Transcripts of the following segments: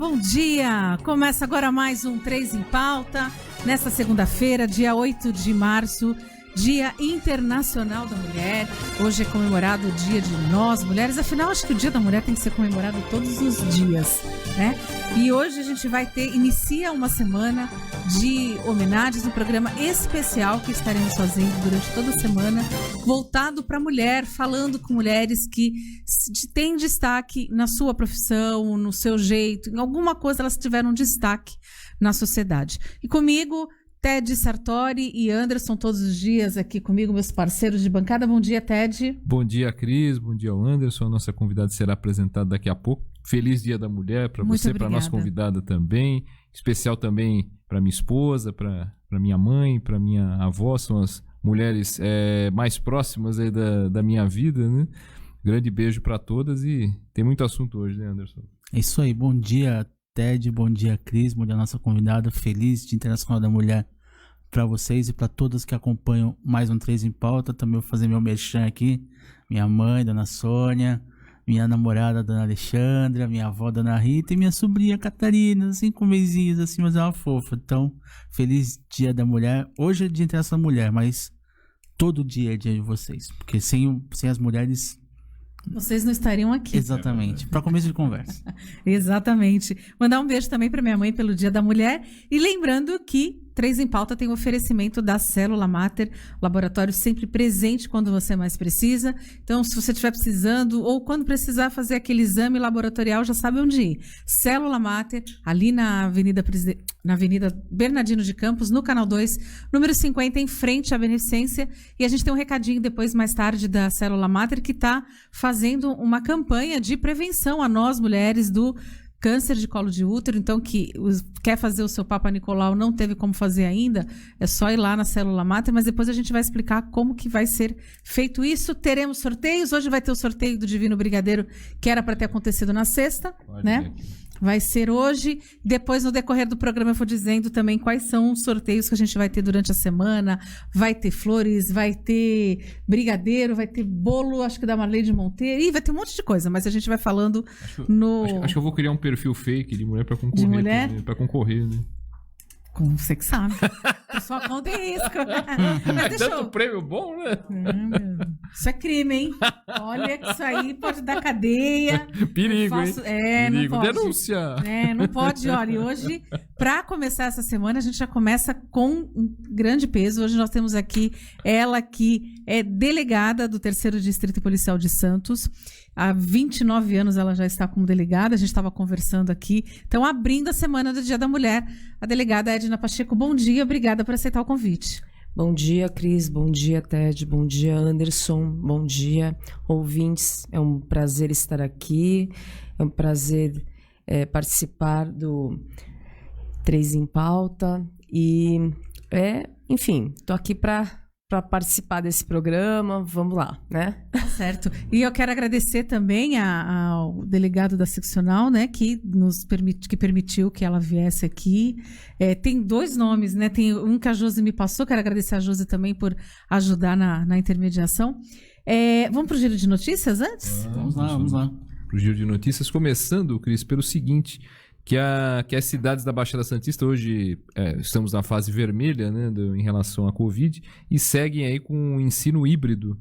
bom dia! Começa agora mais um 3 em Pauta, nesta segunda-feira, dia 8 de março, Dia Internacional da Mulher. Hoje é comemorado o Dia de Nós, Mulheres. Afinal, acho que o Dia da Mulher tem que ser comemorado todos os dias, né? E hoje a gente vai inicia uma semana de homenagens, um programa especial que estaremos fazendo durante toda a semana, voltado para a mulher, falando com mulheres que têm destaque na sua profissão, no seu jeito, em alguma coisa elas tiveram destaque na sociedade. E comigo, Ted Sartori e Anderson, todos os dias aqui comigo, meus parceiros de bancada. Bom dia, Ted. Bom dia, Cris. Bom dia, Anderson. A nossa convidada será apresentada daqui a pouco. Feliz Dia da Mulher para você, para a nossa convidada também. Especial também para minha esposa, para minha mãe, para minha avó. São as mulheres mais próximas aí da minha vida, né? Grande beijo para todas e tem muito assunto hoje, né, Anderson? É isso aí. Bom dia, Ted, bom dia, Cris, bom dia, nossa convidada. Feliz Dia Internacional da Mulher para vocês e para todas que acompanham mais um 3 em Pauta. Também vou fazer meu merchan aqui. Minha mãe, Dona Sônia, minha namorada, Dona Alexandra, minha avó, Dona Rita e minha sobrinha Catarina, 5 mesinhos assim, mas é uma fofa. Então, feliz Dia da Mulher. Hoje é Dia Internacional da Mulher, mas todo dia é dia de vocês, porque sem as mulheres vocês não estariam aqui. Exatamente, para começo de conversa. Exatamente. Mandar um beijo também para minha mãe pelo Dia da Mulher. E lembrando que 3 em Pauta tem o oferecimento da Célula Mater, laboratório sempre presente quando você mais precisa. Então, se você estiver precisando ou quando precisar fazer aquele exame laboratorial, já sabe onde ir. Célula Mater, ali na Avenida Bernardino de Campos, no Canal 2, número 50, em frente à Beneficência. E a gente tem um recadinho depois, mais tarde, da Célula Mater, que está fazendo uma campanha de prevenção a nós, mulheres, do câncer de colo de útero. Então, que quer fazer o seu Papa Nicolau, não teve como fazer ainda, é só ir lá na Célula Mater, mas depois a gente vai explicar como que vai ser feito isso. Teremos sorteios, hoje vai ter o sorteio do Divino Brigadeiro, que era para ter acontecido na sexta, né? Vai ser hoje. Depois, no decorrer do programa, eu vou dizendo também quais são os sorteios que a gente vai ter durante a semana. Vai ter flores, vai ter brigadeiro, vai ter bolo, acho que da Marlene Monteiro. Ih, vai ter um monte de coisa, mas a gente vai falando Acho que eu vou criar um perfil fake de mulher para concorrer. De mulher? Para concorrer, né? Como você que sabe. Só conta em risco. Mas tanto prêmio bom, né? Isso é crime, hein? Olha que isso aí pode dar cadeia. Perigo, hein? Perigo. Não pode. Denúncia. Não pode. Olha, e hoje, para começar essa semana, a gente já começa com um grande peso. Hoje nós temos aqui ela que é delegada do 3º Distrito Policial de Santos. Há 29 anos ela já está como delegada, a gente estava conversando aqui. Então, abrindo a semana do Dia da Mulher, a delegada Edna Pacheco, bom dia, obrigada por aceitar o convite. Bom dia, Cris, bom dia, Ted, bom dia, Anderson, bom dia, ouvintes. É um prazer estar aqui, é um prazer participar do 3 em Pauta e, enfim, estou aqui para participar desse programa, vamos lá, né? Certo. E eu quero agradecer também ao delegado da seccional, né, que permitiu que ela viesse aqui. Tem 2 nomes, né? Tem um que a Josi me passou, quero agradecer a Josi também por ajudar na intermediação. Vamos para o giro de notícias antes? Vamos lá. Para o giro de notícias, começando, Cris, pelo seguinte, que as cidades da Baixada Santista hoje estamos na fase vermelha, né, em relação à Covid, e seguem aí com o ensino híbrido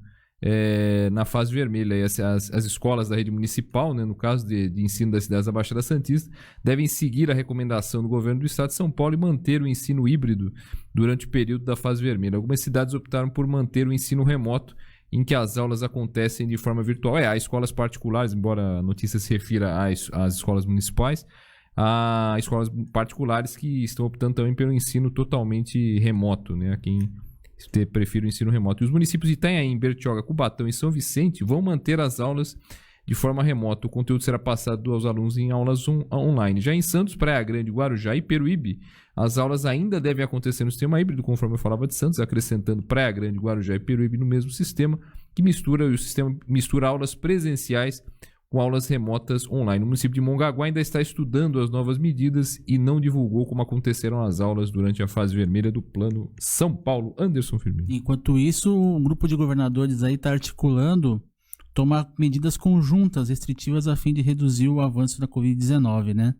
na fase vermelha. E as escolas da rede municipal, né, no caso de ensino das cidades da Baixada Santista, devem seguir a recomendação do governo do estado de São Paulo e manter o ensino híbrido durante o período da fase vermelha. Algumas cidades optaram por manter o ensino remoto, em que as aulas acontecem de forma virtual. Há escolas particulares, embora a notícia se refira às escolas municipais, há escolas particulares que estão optando também pelo ensino totalmente remoto, né? Quem prefere o ensino remoto. E os municípios de Itanhaém, Bertioga, Cubatão e São Vicente vão manter as aulas de forma remota. O conteúdo será passado aos alunos em aulas online. Já em Santos, Praia Grande, Guarujá e Peruíbe, as aulas ainda devem acontecer no sistema híbrido, conforme eu falava de Santos, acrescentando Praia Grande, Guarujá e Peruíbe no mesmo sistema, que mistura aulas presenciais com aulas remotas online. O município de Mongaguá ainda está estudando as novas medidas e não divulgou como aconteceram as aulas durante a fase vermelha do Plano São Paulo. Anderson Firmino. Enquanto isso, um grupo de governadores aí está articulando tomar medidas conjuntas restritivas a fim de reduzir o avanço da Covid-19, né?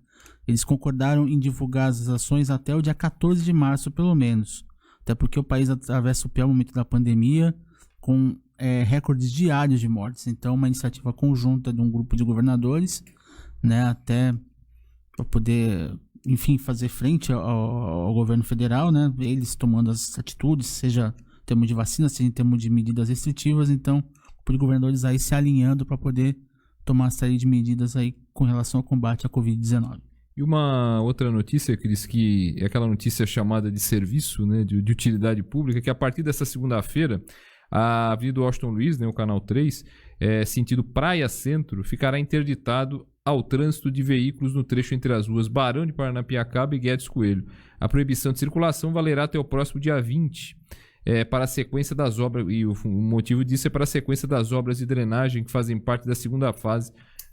eles concordaram em divulgar as ações até o dia 14 de março, pelo menos. Até porque o país atravessa o pior momento da pandemia, com recordes diários de mortes. Então, uma iniciativa conjunta de um grupo de governadores, né, até para poder, enfim, fazer frente ao governo federal, né, eles tomando as atitudes, seja em termos de vacina, seja em termos de medidas restritivas. Então, o grupo de governadores aí se alinhando para poder tomar uma série de medidas aí com relação ao combate à Covid-19. E uma outra notícia, Cris, que é aquela notícia chamada de serviço, né, de utilidade pública, que a partir dessa segunda-feira, a Avenida Washington Luiz, né, o Canal 3, sentido Praia Centro, ficará interditado ao trânsito de veículos no trecho entre as ruas Barão de Paranapiacaba e Guedes Coelho. A proibição de circulação valerá até o próximo dia 20, para a sequência das obras, e o motivo disso é para a sequência das obras de drenagem que fazem parte da segunda fase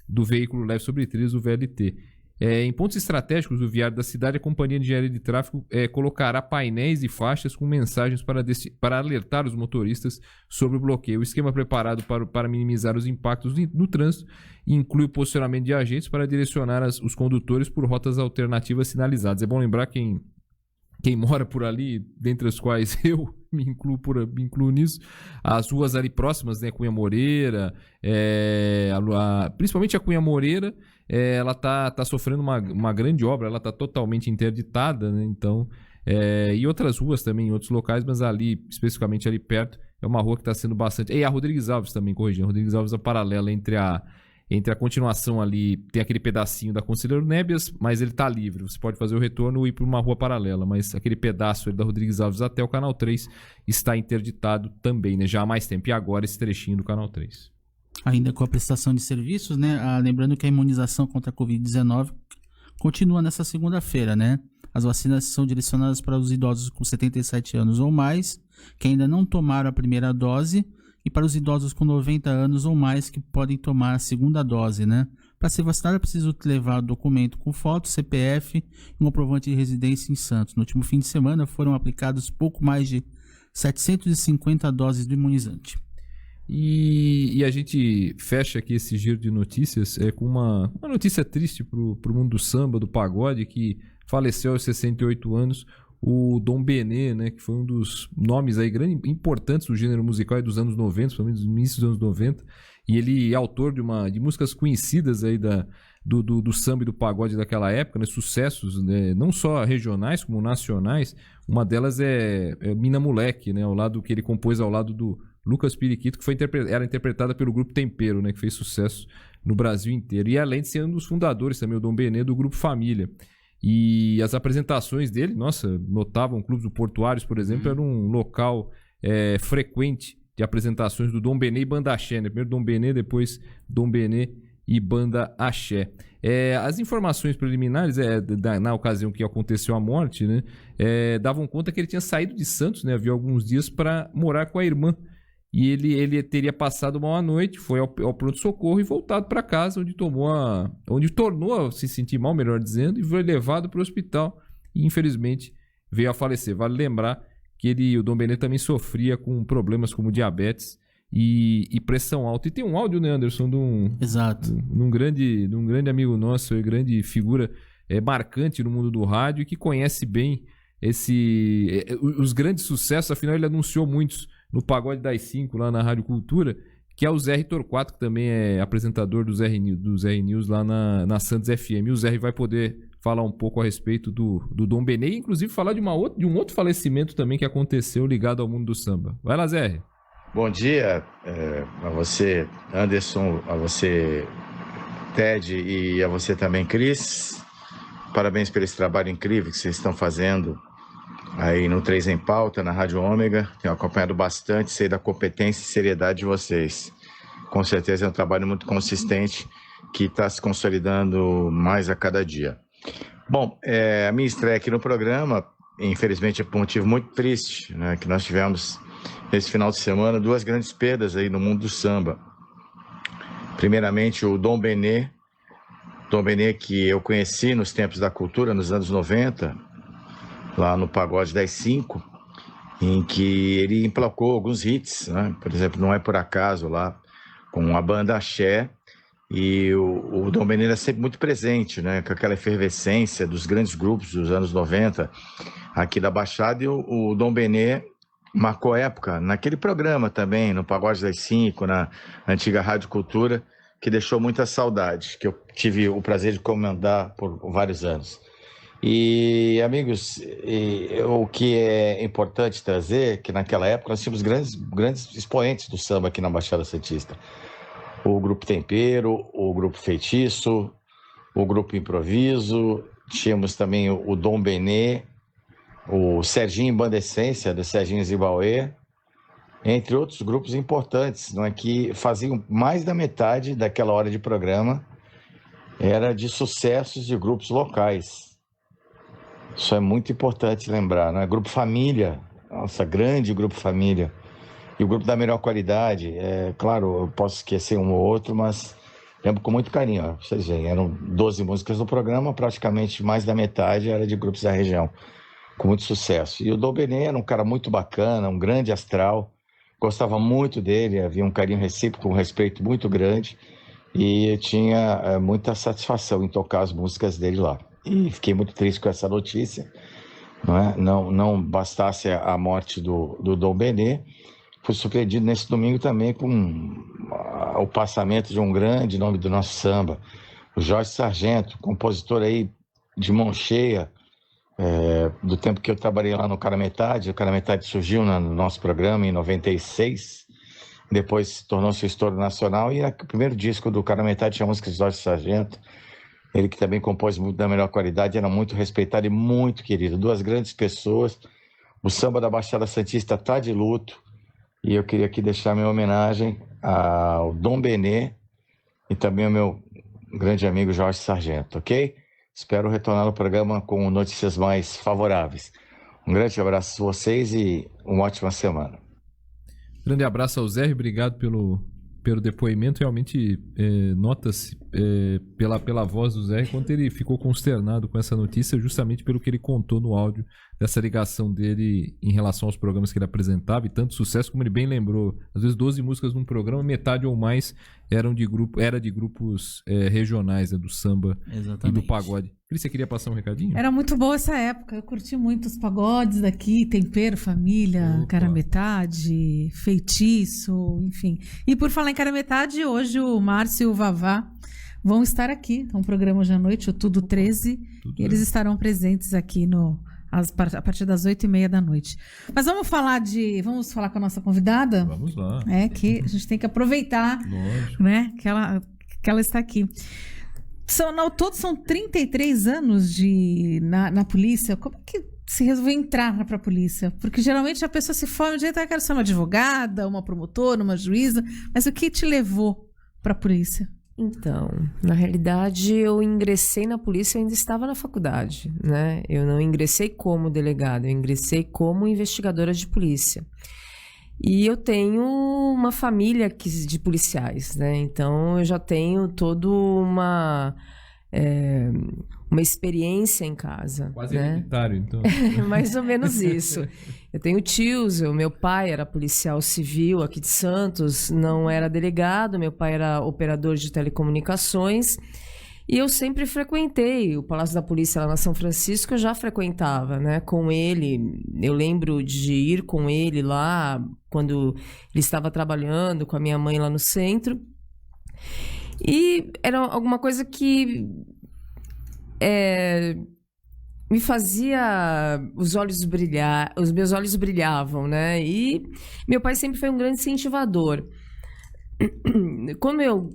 do veículo leve sobre trilhos, o VLT. Em pontos estratégicos do viário da cidade, a Companhia de Engenharia de Tráfego colocará painéis e faixas com mensagens para alertar os motoristas sobre o bloqueio. O esquema preparado para minimizar os impactos no trânsito inclui o posicionamento de agentes para direcionar os condutores por rotas alternativas sinalizadas. É bom lembrar quem mora por ali, dentre as quais eu me incluo nisso, as ruas ali próximas, né, Cunha Moreira, principalmente a Cunha Moreira, ela tá sofrendo uma grande obra, ela tá totalmente interditada, né, então, e outras ruas também, em outros locais, mas ali, especificamente ali perto, é uma rua que está sendo bastante... E a Rodrigues Alves também, corrigindo, a Rodrigues Alves é paralela entre a continuação ali, tem aquele pedacinho da Conselheiro Nébias, mas ele tá livre, você pode fazer o retorno e ir por uma rua paralela, mas aquele pedaço da Rodrigues Alves até o Canal 3 está interditado também, né, já há mais tempo, e agora esse trechinho do Canal 3. Ainda com a prestação de serviços, né, lembrando que a imunização contra a Covid-19 continua nessa segunda-feira, né, as vacinas são direcionadas para os idosos com 77 anos ou mais, que ainda não tomaram a primeira dose, e para os idosos com 90 anos ou mais que podem tomar a segunda dose, né? Para ser vacinado é preciso levar documento com foto, CPF e um comprovante de residência em Santos. No último fim de semana foram aplicados pouco mais de 750 doses do imunizante. E a gente fecha aqui esse giro de notícias com uma notícia triste para o mundo do samba, do pagode, que faleceu aos 68 anos, o Dom Benê, né, que foi um dos nomes aí importantes do gênero musical dos anos 90, pelo menos no início dos anos 90, e ele é autor de músicas conhecidas aí do samba e do pagode daquela época, né, sucessos, né, não só regionais como nacionais. Uma delas é Mina Moleque, né, ao lado que ele compôs ao lado do Lucas Periquito, que era interpretada pelo grupo Tempero, né, que fez sucesso no Brasil inteiro. E além de ser um dos fundadores também, o Dom Benê, do grupo Família. E as apresentações dele, nossa, notavam, clubes do Portuários, por exemplo, era um local frequente de apresentações do Dom Benê e Banda Axé, né? Primeiro Dom Benê, depois Dom Benê e Banda Axé. As informações preliminares, na ocasião que aconteceu a morte, né, davam conta que ele tinha saído de Santos, né, havia alguns dias, para morar com a irmã. E ele teria passado mal à noite, foi ao pronto-socorro e voltado para casa, onde tornou a se sentir mal, melhor dizendo, e foi levado para o hospital. E, infelizmente, veio a falecer. Vale lembrar que o Dom Benê também sofria com problemas como diabetes e pressão alta. E tem um áudio, né, Anderson, de um grande amigo nosso, grande figura marcante no mundo do rádio e que conhece bem os grandes sucessos. Afinal, ele anunciou muitos no Pagode das 5, lá na Rádio Cultura, que é o Zé Torquato, que também é apresentador do Zé News lá na Santos FM. E o Zé vai poder falar um pouco a respeito do Dom Benê, e inclusive falar de um outro falecimento também que aconteceu ligado ao mundo do samba. Vai lá, Zé. Bom dia a você, Anderson, a você, Ted, e a você também, Cris. Parabéns por esse trabalho incrível que vocês estão fazendo aí no 3 em Pauta, na Rádio Ômega. Tenho acompanhado bastante, sei da competência e seriedade de vocês. Com certeza é um trabalho muito consistente que está se consolidando mais a cada dia. Bom, a minha estreia aqui no programa, infelizmente, é por um motivo muito triste, né, que nós tivemos nesse final de semana 2 grandes perdas aí no mundo do samba. Primeiramente, o Dom Benê, que eu conheci nos tempos da cultura, nos anos 90, lá no Pagode das 5, em que ele emplacou alguns hits, né? Por exemplo, Não É Por Acaso, lá com a Banda Axé, E o Dom Benê era sempre muito presente, né? Com aquela efervescência dos grandes grupos dos anos 90 aqui da Baixada. E o Dom Benê marcou época naquele programa também, no Pagode das 5, na antiga Rádio Cultura, que deixou muita saudade, que eu tive o prazer de comandar por vários anos. E, amigos, o que é importante trazer, que naquela época nós tínhamos grandes expoentes do samba aqui na Baixada Santista. O Grupo Tempero, o Grupo Feitiço, o Grupo Improviso, tínhamos também o Dom Benê, o Serginho Bandescência, do Serginho Zibauê, entre outros grupos importantes, não é, que faziam mais da metade daquela hora de programa, era de sucessos de grupos locais. Isso é muito importante lembrar, não é? Grupo Família, nossa, grande Grupo Família. E o grupo da melhor qualidade, claro, eu posso esquecer um ou outro, mas lembro com muito carinho. Ó, vocês veem, eram 12 músicas no programa, praticamente mais da metade era de grupos da região, com muito sucesso. E o Dom Benê era um cara muito bacana, um grande astral, gostava muito dele, havia um carinho recíproco, um respeito muito grande, e eu tinha muita satisfação em tocar as músicas dele lá. E fiquei muito triste com essa notícia, não é? Não bastasse a morte do Dom Benê, fui surpreendido nesse domingo também com o passamento de um grande nome do nosso samba, o Jorge Sargento, compositor aí de mão cheia, do tempo que eu trabalhei lá no Cara Metade. O Cara Metade surgiu no nosso programa em 96, depois tornou-se um estouro nacional, e o primeiro disco do Cara Metade tinha música de Jorge Sargento, ele que também compôs muito da melhor qualidade, era muito respeitado e muito querido. Duas grandes pessoas. O samba da Baixada Santista está de luto, e eu queria aqui deixar minha homenagem ao Dom Benê e também ao meu grande amigo Jorge Sargento, ok? Espero retornar no programa com notícias mais favoráveis. Um grande abraço a vocês e uma ótima semana. Grande abraço ao Zé, obrigado pelo depoimento. Realmente nota-se pela voz do Zé quanto ele ficou consternado com essa notícia, justamente pelo que ele contou no áudio dessa ligação dele em relação aos programas que ele apresentava, e tanto sucesso, como ele bem lembrou, às vezes 12 músicas num programa, metade ou mais era de grupos regionais, né, do samba. Exatamente. E do pagode. Cris, você queria passar um recadinho? Era muito boa essa época, eu curti muito os pagodes daqui, Tempero, Família, Opa. Cara Metade, Feitiço, enfim. E por falar em Cara Metade, hoje o Márcio e o Vavá vão estar aqui, é um programa hoje à noite, o Tudo 13, e eles estarão presentes aqui a partir das 8h30 da noite. Mas vamos falar com a nossa convidada? Vamos lá. Que a gente tem que aproveitar, né, que ela está aqui. Ao todo são 33 anos na polícia. Como é que se resolveu entrar para a polícia? Porque geralmente a pessoa se forma de eu quero ser uma advogada, uma promotora, uma juíza, mas o que te levou para a polícia? Então, na realidade, eu ingressei na polícia, eu ainda estava na faculdade, né? Eu não ingressei como delegada, eu ingressei como investigadora de polícia. E eu tenho uma família de policiais, né? Então, eu já tenho toda uma experiência em casa. Quase né? hereditário, então. Mais ou menos isso. Eu tenho tios, meu pai era policial civil aqui de Santos, não era delegado, meu pai era operador de telecomunicações, e eu sempre frequentei o Palácio da Polícia lá na São Francisco, eu já frequentava, né, com ele. Eu lembro de ir com ele lá, quando ele estava trabalhando com a minha mãe lá no centro, e era alguma coisa que me fazia os meus olhos brilhavam, né? E meu pai sempre foi um grande incentivador. Como eu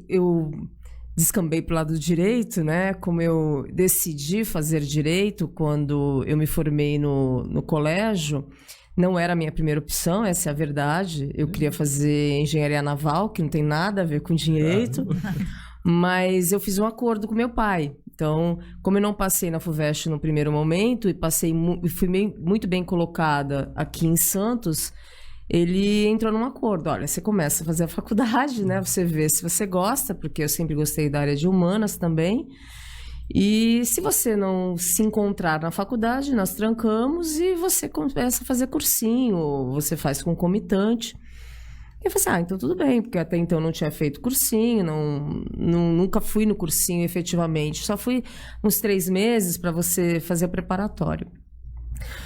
descambei para o lado do direito, né? Como eu decidi fazer direito quando eu me formei no colégio, não era a minha primeira opção, essa é a verdade. Eu queria fazer engenharia naval, que não tem nada a ver com direito, mas eu fiz um acordo com meu pai. Então, como eu não passei na FUVEST no primeiro momento e fui muito bem colocada aqui em Santos, ele entrou num acordo. Olha, você começa a fazer a faculdade, né? Você vê se você gosta, porque eu sempre gostei da área de humanas também. E se você não se encontrar na faculdade, nós trancamos e você começa a fazer cursinho, ou você faz concomitante. Eu falei assim, então tudo bem, porque até então eu não tinha feito cursinho, nunca fui no cursinho efetivamente, só fui uns 3 meses para você fazer preparatório.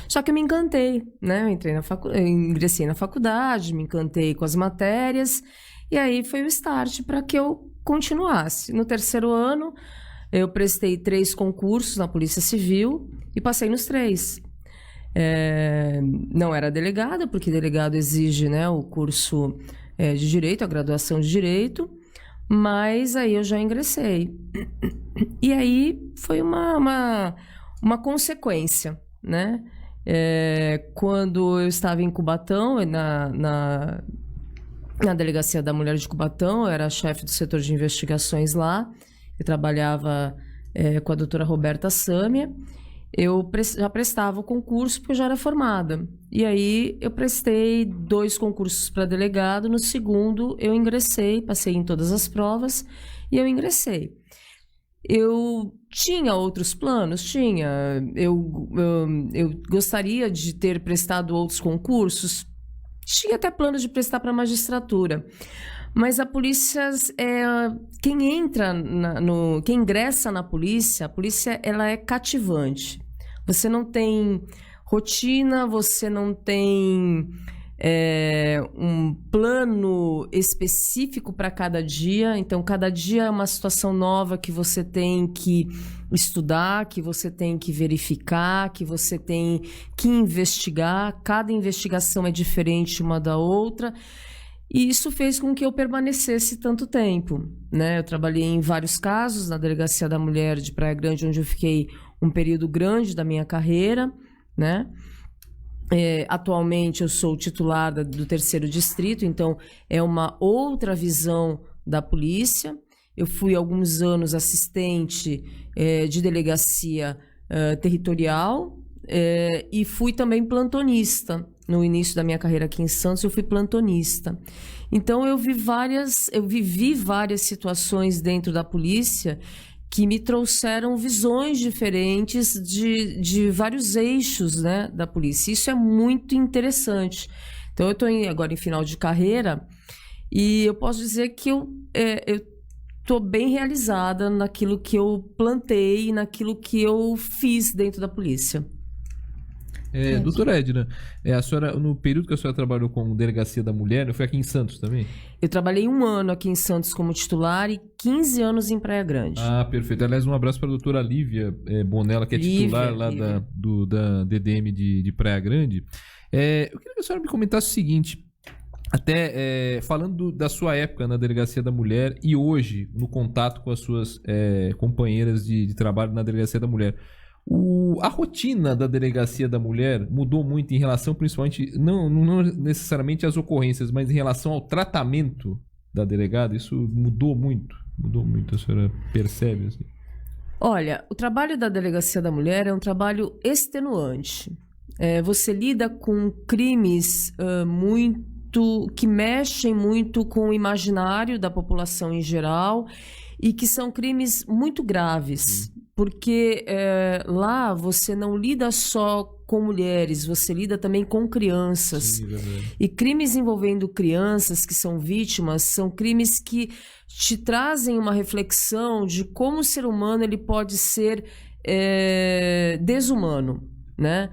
Só que eu me encantei, né? Eu ingressei na faculdade, me encantei com as matérias, e aí foi o start para que eu continuasse. No 3º ano, eu prestei 3 concursos na Polícia Civil e passei nos 3. Não era delegada, porque delegado exige, né, o curso de Direito, a graduação de Direito, mas aí eu já ingressei. E aí foi uma consequência, né? Quando eu estava em Cubatão, na Delegacia da Mulher de Cubatão, eu era chefe do setor de investigações lá, eu trabalhava com a doutora Roberta Sâmia. Eu já prestava o concurso porque eu já era formada. E aí eu prestei 2 concursos para delegado. No segundo eu ingressei, passei em todas as provas e eu ingressei. Eu tinha outros planos? Tinha. Eu gostaria de ter prestado outros concursos? Tinha até planos de prestar para a magistratura. Mas a polícia, quem ingressa na polícia, a polícia ela é cativante. Você não tem rotina, você não tem um plano específico para cada dia. Então, cada dia é uma situação nova que você tem que estudar, que você tem que verificar, que você tem que investigar. Cada investigação é diferente uma da outra. E isso fez com que eu permanecesse tanto tempo, né? Eu trabalhei em vários casos na Delegacia da Mulher de Praia Grande, onde eu fiquei um período grande da minha carreira, né? Atualmente eu sou titular do 3º Distrito, então é uma outra visão da polícia. Eu fui alguns anos assistente de delegacia territorial e fui também plantonista. No início da minha carreira aqui em Santos, eu fui plantonista. Então, eu vivi várias situações dentro da polícia que me trouxeram visões diferentes de vários eixos, né, da polícia. Isso é muito interessante. Então, eu estou agora em final de carreira e eu posso dizer que eu estou bem realizada naquilo que eu plantei, naquilo que eu fiz dentro da polícia. Doutora Edna, a senhora, no período que a senhora trabalhou com Delegacia da Mulher, foi aqui em Santos também? Eu trabalhei 1 ano aqui em Santos como titular e 15 anos em Praia Grande. Ah, perfeito. Aliás, um abraço para a doutora Lívia Bonella, que é titular lá da DDM de Praia Grande. Eu queria que a senhora me comentasse o seguinte, até falando da sua época na Delegacia da Mulher e hoje no contato com as suas companheiras de trabalho na Delegacia da Mulher. A rotina da Delegacia da Mulher mudou muito em relação, principalmente, não necessariamente às ocorrências, mas em relação ao tratamento da delegada? Isso mudou muito, a senhora percebe? Assim? Olha, o trabalho da Delegacia da Mulher é um trabalho extenuante. Você lida com crimes que mexem muito com o imaginário da população em geral e que são crimes muito graves. Porque lá você não lida só com mulheres, você lida também com crianças. Sim, e crimes envolvendo crianças que são vítimas são crimes que te trazem uma reflexão de como o ser humano ele pode ser desumano, né?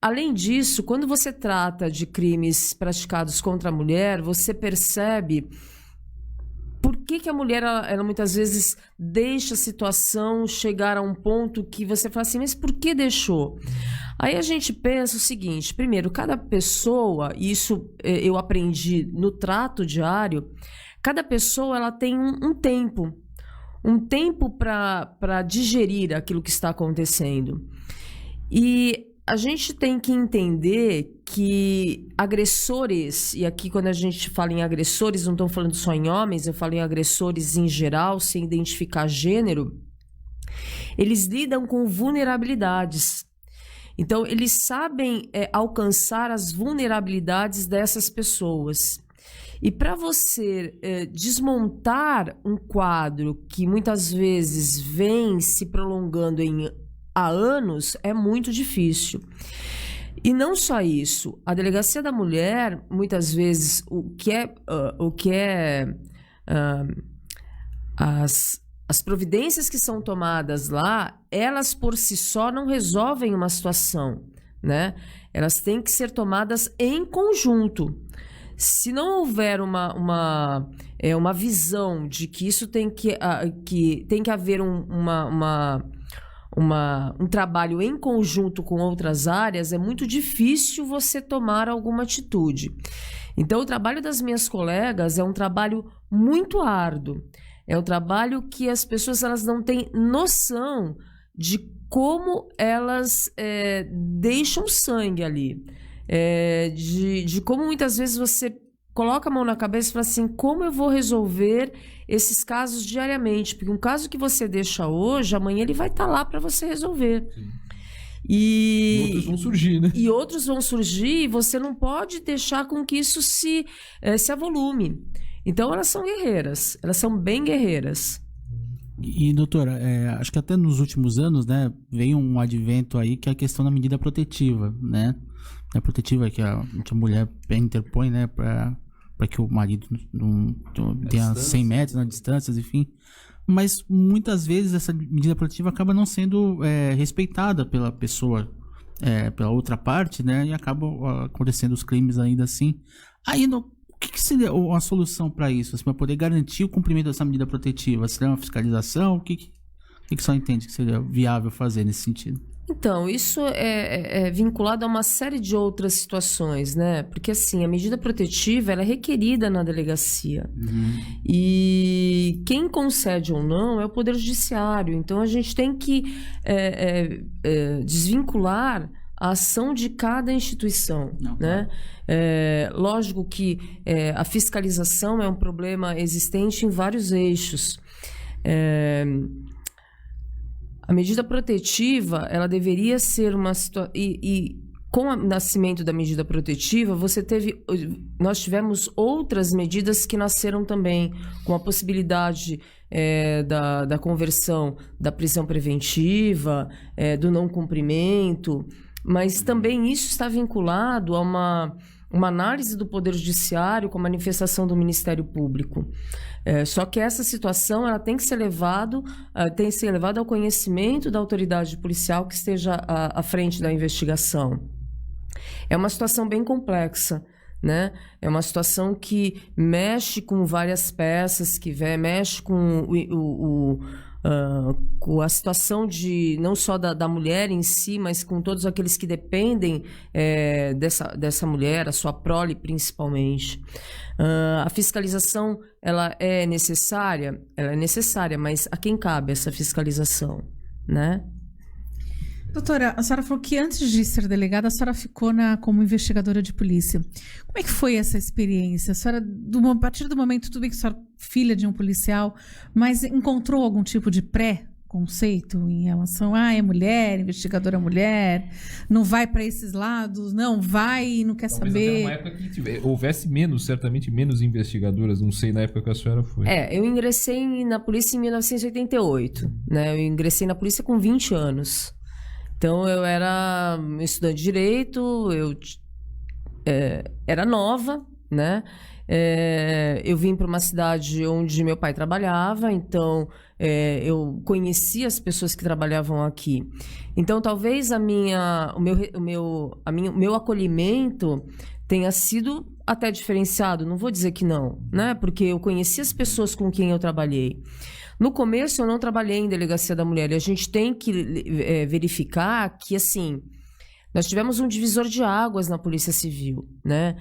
Além disso, quando você trata de crimes praticados contra a mulher, você percebe por que a mulher, ela muitas vezes deixa a situação chegar a um ponto que você fala assim, mas por que deixou? Aí a gente pensa o seguinte, primeiro, cada pessoa, e isso eu aprendi no trato diário, cada pessoa ela tem um tempo para digerir aquilo que está acontecendo. E a gente tem que entender que agressores, e aqui quando a gente fala em agressores, não estou falando só em homens, eu falo em agressores em geral, sem identificar gênero, eles lidam com vulnerabilidades. Então, eles sabem alcançar as vulnerabilidades dessas pessoas. E para você desmontar um quadro que muitas vezes vem se prolongando há anos, é muito difícil. E não só isso, a delegacia da mulher, muitas vezes, as providências que são tomadas lá, elas por si só não resolvem uma situação, né? Elas têm que ser tomadas em conjunto. Se não houver uma visão de que isso tem que haver um trabalho em conjunto com outras áreas, é muito difícil você tomar alguma atitude. Então, o trabalho das minhas colegas é um trabalho muito árduo. É um trabalho que as pessoas elas não têm noção de como elas deixam sangue ali. De como muitas vezes você coloca a mão na cabeça e fala assim, como eu vou resolver esses casos diariamente? Porque um caso que você deixa hoje, amanhã ele vai estar lá para você resolver. Sim. E outros vão surgir, né? E outros vão surgir e você não pode deixar com que isso se avolume. Então elas são guerreiras, elas são bem guerreiras. E doutora, acho que até nos últimos anos, né, veio um advento aí que é a questão da medida protetiva, né? A protetiva que a mulher interpõe, né, para que o marido não tenha 100 metros na distância, enfim. Mas muitas vezes essa medida protetiva acaba não sendo respeitada pela pessoa, pela outra parte, né? E acabam acontecendo os crimes ainda assim. Aí, o que seria a solução para isso? Assim, para poder garantir o cumprimento dessa medida protetiva? Seria uma fiscalização? O que só entende que seria viável fazer nesse sentido? Então, isso é vinculado a uma série de outras situações, né? Porque, assim, a medida protetiva ela é requerida na delegacia. Uhum. E quem concede ou não é o Poder Judiciário. Então, a gente tem que desvincular a ação de cada instituição, Não, né? Lógico que a fiscalização é um problema existente em vários eixos. A medida protetiva, ela deveria ser uma situação... E com o nascimento da medida protetiva, nós tivemos outras medidas que nasceram também, com a possibilidade da conversão da prisão preventiva, do não cumprimento, mas também isso está vinculado a uma análise do Poder Judiciário com a manifestação do Ministério Público. Só que essa situação ela tem que ser levada ao conhecimento da autoridade policial que esteja à frente da investigação. É uma situação bem complexa, né? É uma situação que mexe com várias peças, que mexe com com a situação não só da mulher em si, mas com todos aqueles que dependem dessa mulher, a sua prole principalmente. A fiscalização, ela é necessária? Ela é necessária, mas a quem cabe essa fiscalização, né? Doutora, a senhora falou que antes de ser delegada, a senhora ficou como investigadora de polícia. Como é que foi essa experiência? A senhora, a partir do momento, tudo bem que a senhora é filha de um policial, mas encontrou algum tipo de pré-conceito em relação é mulher, investigadora mulher, não vai para esses lados, não vai e não quer saber? Talvez até uma época que houvesse certamente menos investigadoras, não sei na época que a senhora foi. Eu ingressei na polícia em 1988, né? Eu ingressei na polícia com 20 anos. Então, eu era estudante de Direito, eu era nova, né? Eu vim para uma cidade onde meu pai trabalhava, então eu conhecia as pessoas que trabalhavam aqui. Então, talvez o meu acolhimento tenha sido até diferenciado, não vou dizer que não, né? Porque eu conhecia as pessoas com quem eu trabalhei. No começo, eu não trabalhei em delegacia da mulher. E a gente tem que verificar que, assim, nós tivemos um divisor de águas na Polícia Civil, né?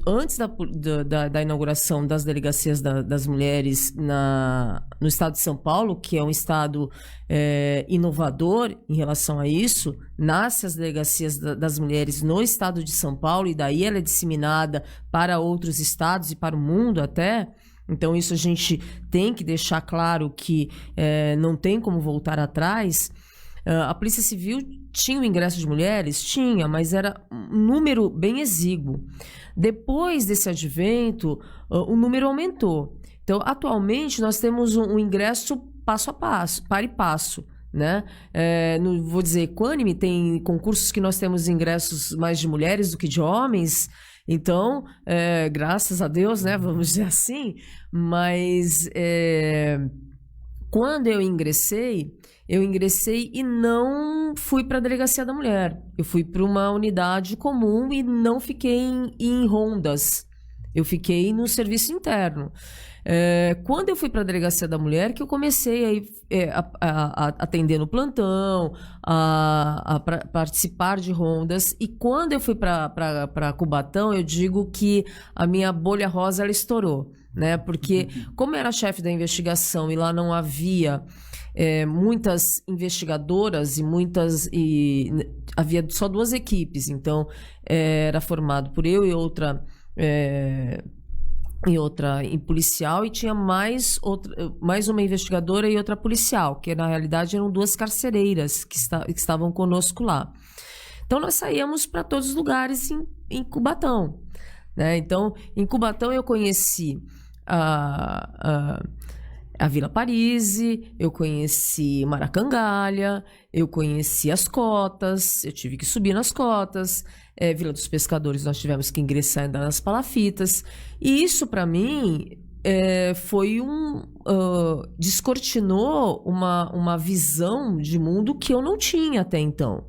Antes da inauguração das delegacias das mulheres no estado de São Paulo, que é um estado inovador em relação a isso, nasce as delegacias das mulheres no estado de São Paulo e daí ela é disseminada para outros estados e para o mundo até... Então, isso a gente tem que deixar claro que não tem como voltar atrás. A Polícia Civil tinha o ingresso de mulheres? Tinha, mas era um número bem exíguo. Depois desse advento, o número aumentou. Então, atualmente, nós temos um ingresso passo a passo, para e passo, né? Não vou dizer equânime, tem concursos que nós temos ingressos mais de mulheres do que de homens, então, graças a Deus, né? Vamos dizer assim, mas quando eu ingressei e não fui para a Delegacia da Mulher, eu fui para uma unidade comum e não fiquei em rondas, eu fiquei no serviço interno. Quando eu fui para a Delegacia da Mulher, que eu comecei a atender no plantão, a participar de rondas. E quando eu fui para Cubatão, eu digo que a minha bolha rosa ela estourou, né? Porque como eu era chefe da investigação e lá não havia muitas investigadoras e havia só 2 equipes, então era formado por eu e outra em policial, e tinha mais uma investigadora e outra policial, que na realidade eram 2 carcereiras que estavam conosco lá. Então nós saíamos para todos os lugares em Cubatão, né? Então em Cubatão eu conheci a Vila Parise, eu conheci Maracangalha, eu conheci as cotas, eu tive que subir nas cotas. Vila dos Pescadores, nós tivemos que ingressar ainda nas palafitas. E isso, para mim, foi descortinou uma visão de mundo que eu não tinha até então.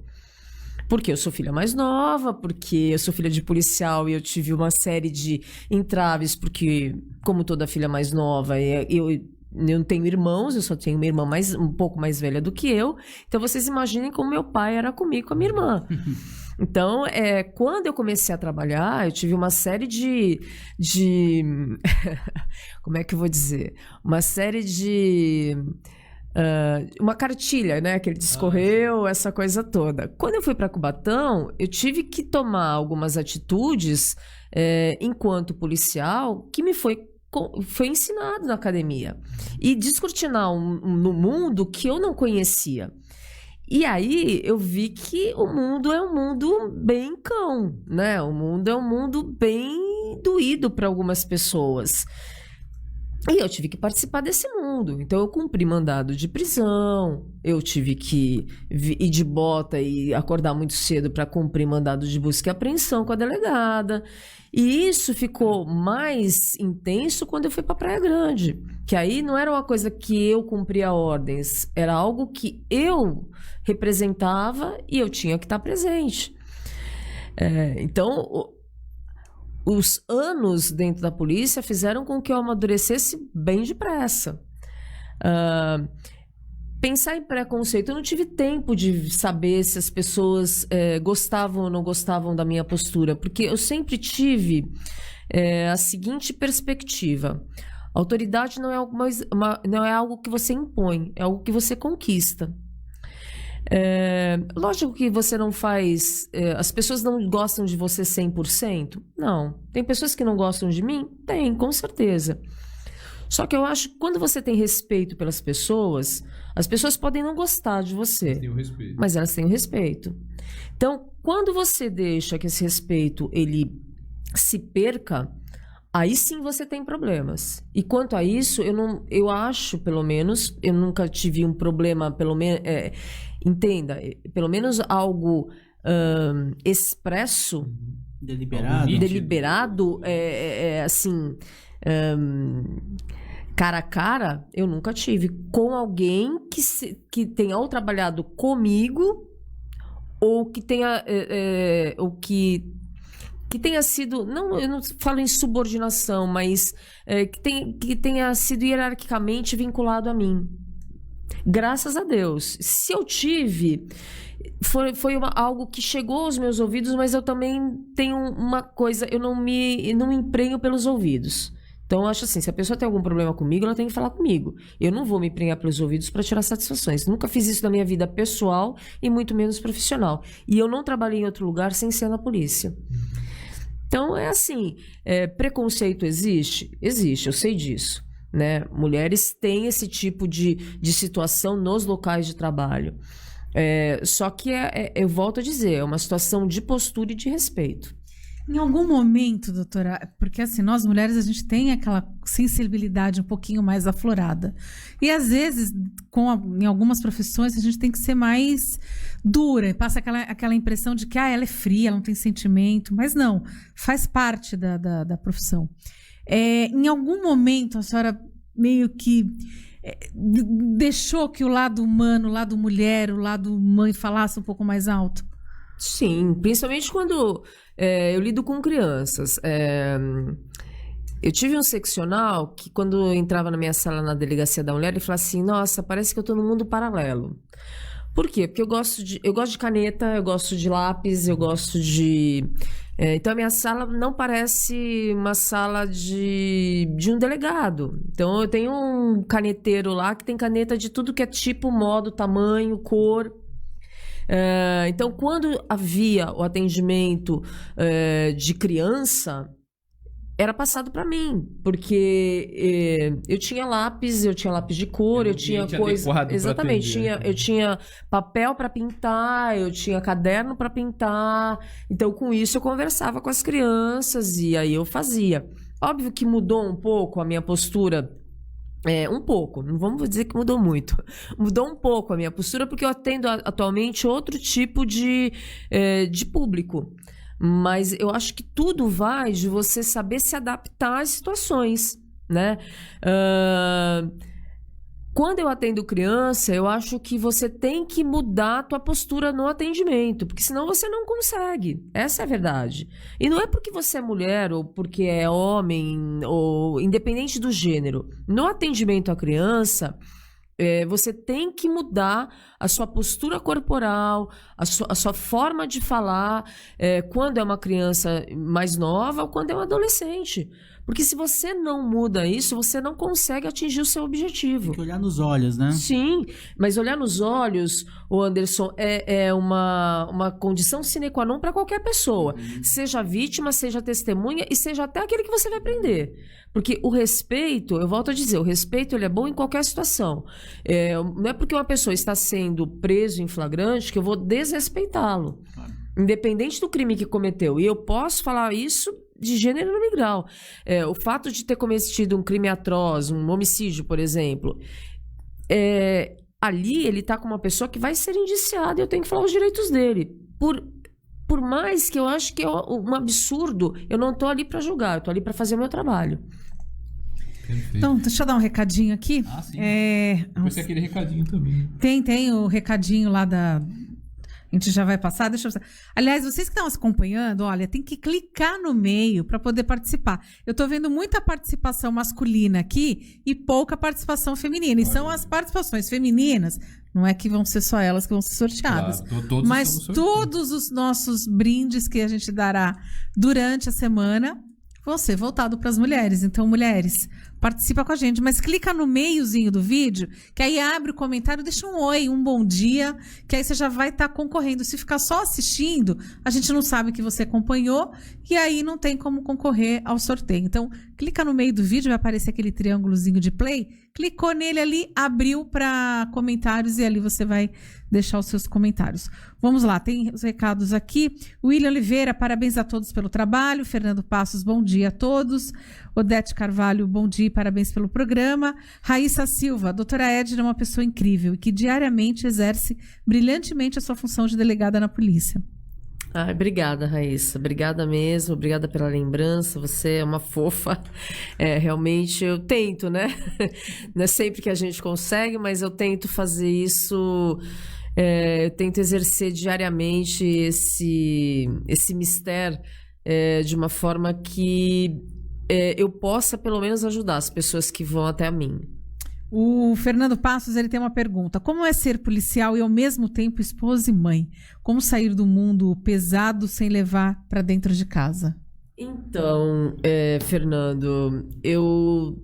Porque eu sou filha mais nova, porque eu sou filha de policial e eu tive uma série de entraves, porque, como toda filha mais nova, eu não tenho irmãos, eu só tenho uma irmã um pouco mais velha do que eu. Então, vocês imaginem como meu pai era comigo, com a minha irmã. Então, quando eu comecei a trabalhar, eu tive uma série de como é que eu vou dizer? Uma série de... uma cartilha, né? Que ele discorreu, essa coisa toda. Quando eu fui para Cubatão, eu tive que tomar algumas atitudes enquanto policial que me foi ensinado na academia. E descortinar no mundo que eu não conhecia. E aí eu vi que o mundo é um mundo bem cão, né? O mundo é um mundo bem doído para algumas pessoas. E eu tive que participar desse mundo. Então eu cumpri mandado de prisão, eu tive que ir de bota e acordar muito cedo para cumprir mandado de busca e apreensão com a delegada. E isso ficou mais intenso quando eu fui para Praia Grande. Que aí não era uma coisa que eu cumpria ordens, era algo que eu representava e eu tinha que estar presente. Então, os anos dentro da polícia fizeram com que eu amadurecesse bem depressa. Pensar em preconceito, eu não tive tempo de saber se as pessoas gostavam ou não gostavam da minha postura, porque eu sempre tive a seguinte perspectiva: autoridade não é algo que você impõe, é algo que você conquista. Lógico que você não faz... as pessoas não gostam de você 100%? Não. Tem pessoas que não gostam de mim? Tem, com certeza. Só que eu acho que quando você tem respeito pelas pessoas, as pessoas podem não gostar de você, mas elas têm o respeito. Então, quando você deixa que esse respeito ele se perca, aí sim você tem problemas. E quanto a isso, eu acho, pelo menos, eu nunca tive um problema, entenda, pelo menos algo expresso, deliberado, assim, cara a cara, eu nunca tive com alguém que tenha ou trabalhado comigo ou que tenha que tenha sido, eu não falo em subordinação, mas que tenha sido hierarquicamente vinculado a mim. Graças a Deus. Se eu tive, foi algo que chegou aos meus ouvidos, mas eu também tenho uma coisa, eu não me emprenho pelos ouvidos. Então, eu acho assim, se a pessoa tem algum problema comigo, ela tem que falar comigo. Eu não vou me emprenhar pelos ouvidos para tirar satisfações. Nunca fiz isso na minha vida pessoal e muito menos profissional. E eu não trabalhei em outro lugar sem ser na polícia. Então, é assim, preconceito existe? Existe, eu sei disso. Né? Mulheres têm esse tipo de situação nos locais de trabalho. Só que, eu volto a dizer, é uma situação de postura e de respeito. Em algum momento, doutora, porque assim, nós mulheres, a gente tem aquela sensibilidade um pouquinho mais aflorada. E às vezes, em algumas profissões, a gente tem que ser mais dura. Passa aquela impressão de que ela é fria, ela não tem sentimento. Mas não, faz parte da profissão. Em algum momento, a senhora meio que deixou que o lado humano, o lado mulher, o lado mãe falasse um pouco mais alto? Sim, principalmente quando eu lido com crianças. Eu tive um seccional que, quando eu entrava na minha sala na delegacia da mulher, ele falava assim: nossa, parece que eu estou num mundo paralelo. Por quê? Porque eu gosto de caneta, eu gosto de lápis, eu gosto de... então, a minha sala não parece uma sala de um delegado. Então, eu tenho um caneteiro lá que tem caneta de tudo que é tipo, modo, tamanho, cor. Então, quando havia o atendimento de criança, era passado para mim, porque eu tinha lápis de cor, eu tinha coisa, exatamente, eu tinha papel para pintar, eu tinha caderno para pintar. Então, com isso eu conversava com as crianças e aí eu fazia. Óbvio que mudou um pouco a minha postura. Um pouco, não vamos dizer que mudou muito. Mudou um pouco a minha postura, porque eu atendo atualmente outro tipo de público. Mas eu acho que tudo vai de você saber se adaptar às situações, né? Quando eu atendo criança, eu acho que você tem que mudar a tua postura no atendimento, porque senão você não consegue. Essa é a verdade. E não é porque você é mulher ou porque é homem, ou independente do gênero. No atendimento à criança, você tem que mudar a sua postura corporal, a sua forma de falar, quando é uma criança mais nova ou quando é um adolescente. Porque se você não muda isso, você não consegue atingir o seu objetivo. Tem que olhar nos olhos, né? Sim, mas olhar nos olhos, o Anderson, é uma condição sine qua non para qualquer pessoa. Seja vítima, seja testemunha e seja até aquele que você vai prender. Porque o respeito, eu volto a dizer, o respeito ele é bom em qualquer situação. Não é porque uma pessoa está sendo preso em flagrante que eu vou desrespeitá-lo. Claro. Independente do crime que cometeu. E eu posso falar isso de gênero e grau. O fato de ter cometido um crime atroz, um homicídio, por exemplo, ali ele está com uma pessoa que vai ser indiciada e eu tenho que falar os direitos dele. Por mais que eu acho que é um absurdo, eu não estou ali para julgar, eu estou ali para fazer o meu trabalho. Perfeito. Então, deixa eu dar um recadinho aqui. Sim. Depois tem aquele recadinho também. Tem o recadinho lá da... A gente já vai passar, deixa eu... Aliás, vocês que estão acompanhando, olha, tem que clicar no meio para poder participar. Eu estou vendo muita participação masculina aqui e pouca participação feminina. E são as participações femininas, não é que vão ser só elas que vão ser sorteadas. Claro, mas todos os nossos brindes que a gente dará durante a semana vão ser voltados para as mulheres. Então, mulheres, participa com a gente, mas clica no meiozinho do vídeo, que aí abre o comentário, deixa um oi, um bom dia, que aí você já vai estar concorrendo. Se ficar só assistindo, a gente não sabe que você acompanhou e aí não tem como concorrer ao sorteio. Então, clica no meio do vídeo, vai aparecer aquele triângulozinho de play, clicou nele ali, abriu para comentários e ali você vai deixar os seus comentários. Vamos lá, tem os recados aqui. William Oliveira, parabéns a todos pelo trabalho. Fernando Passos, bom dia a todos. Odete Carvalho, bom dia e parabéns pelo programa. Raíssa Silva, doutora Edna é uma pessoa incrível e que diariamente exerce brilhantemente a sua função de delegada na polícia. Obrigada, Raíssa. Obrigada mesmo. Obrigada pela lembrança. Você é uma fofa. Realmente, eu tento, né? Não é sempre que a gente consegue, mas eu tento fazer isso. Eu tento exercer diariamente esse mistério de uma forma que eu possa, pelo menos, ajudar as pessoas que vão até a mim. O Fernando Passos, ele tem uma pergunta. Como é ser policial e ao mesmo tempo esposa e mãe? Como sair do mundo pesado sem levar para dentro de casa? Então, Fernando, eu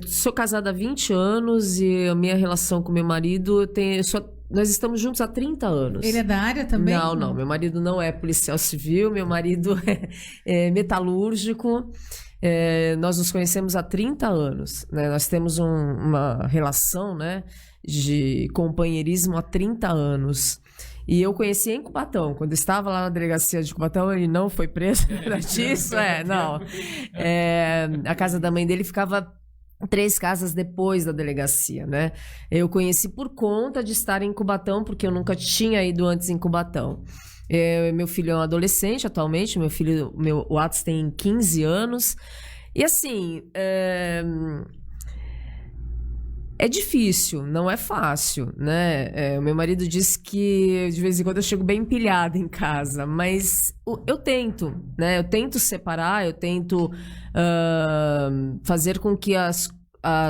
sou casada há 20 anos e a minha relação com meu marido, nós estamos juntos há 30 anos. Ele é da área também? Não. Meu marido não é policial civil, meu marido é metalúrgico. Nós nos conhecemos há 30 anos, né? Nós temos uma relação, né, de companheirismo há 30 anos. E eu conheci em Cubatão. Quando eu estava lá na delegacia de Cubatão, ele não foi preso por disso. Não. A casa da mãe dele ficava 3 casas depois da delegacia, né? Eu conheci por conta de estar em Cubatão, porque eu nunca tinha ido antes em Cubatão. Meu filho é um adolescente atualmente, o Atos tem 15 anos. E assim, é difícil, não é fácil, né? O meu marido diz que de vez em quando eu chego bem empilhada em casa, mas eu tento, né? Eu tento separar, eu tento fazer com que as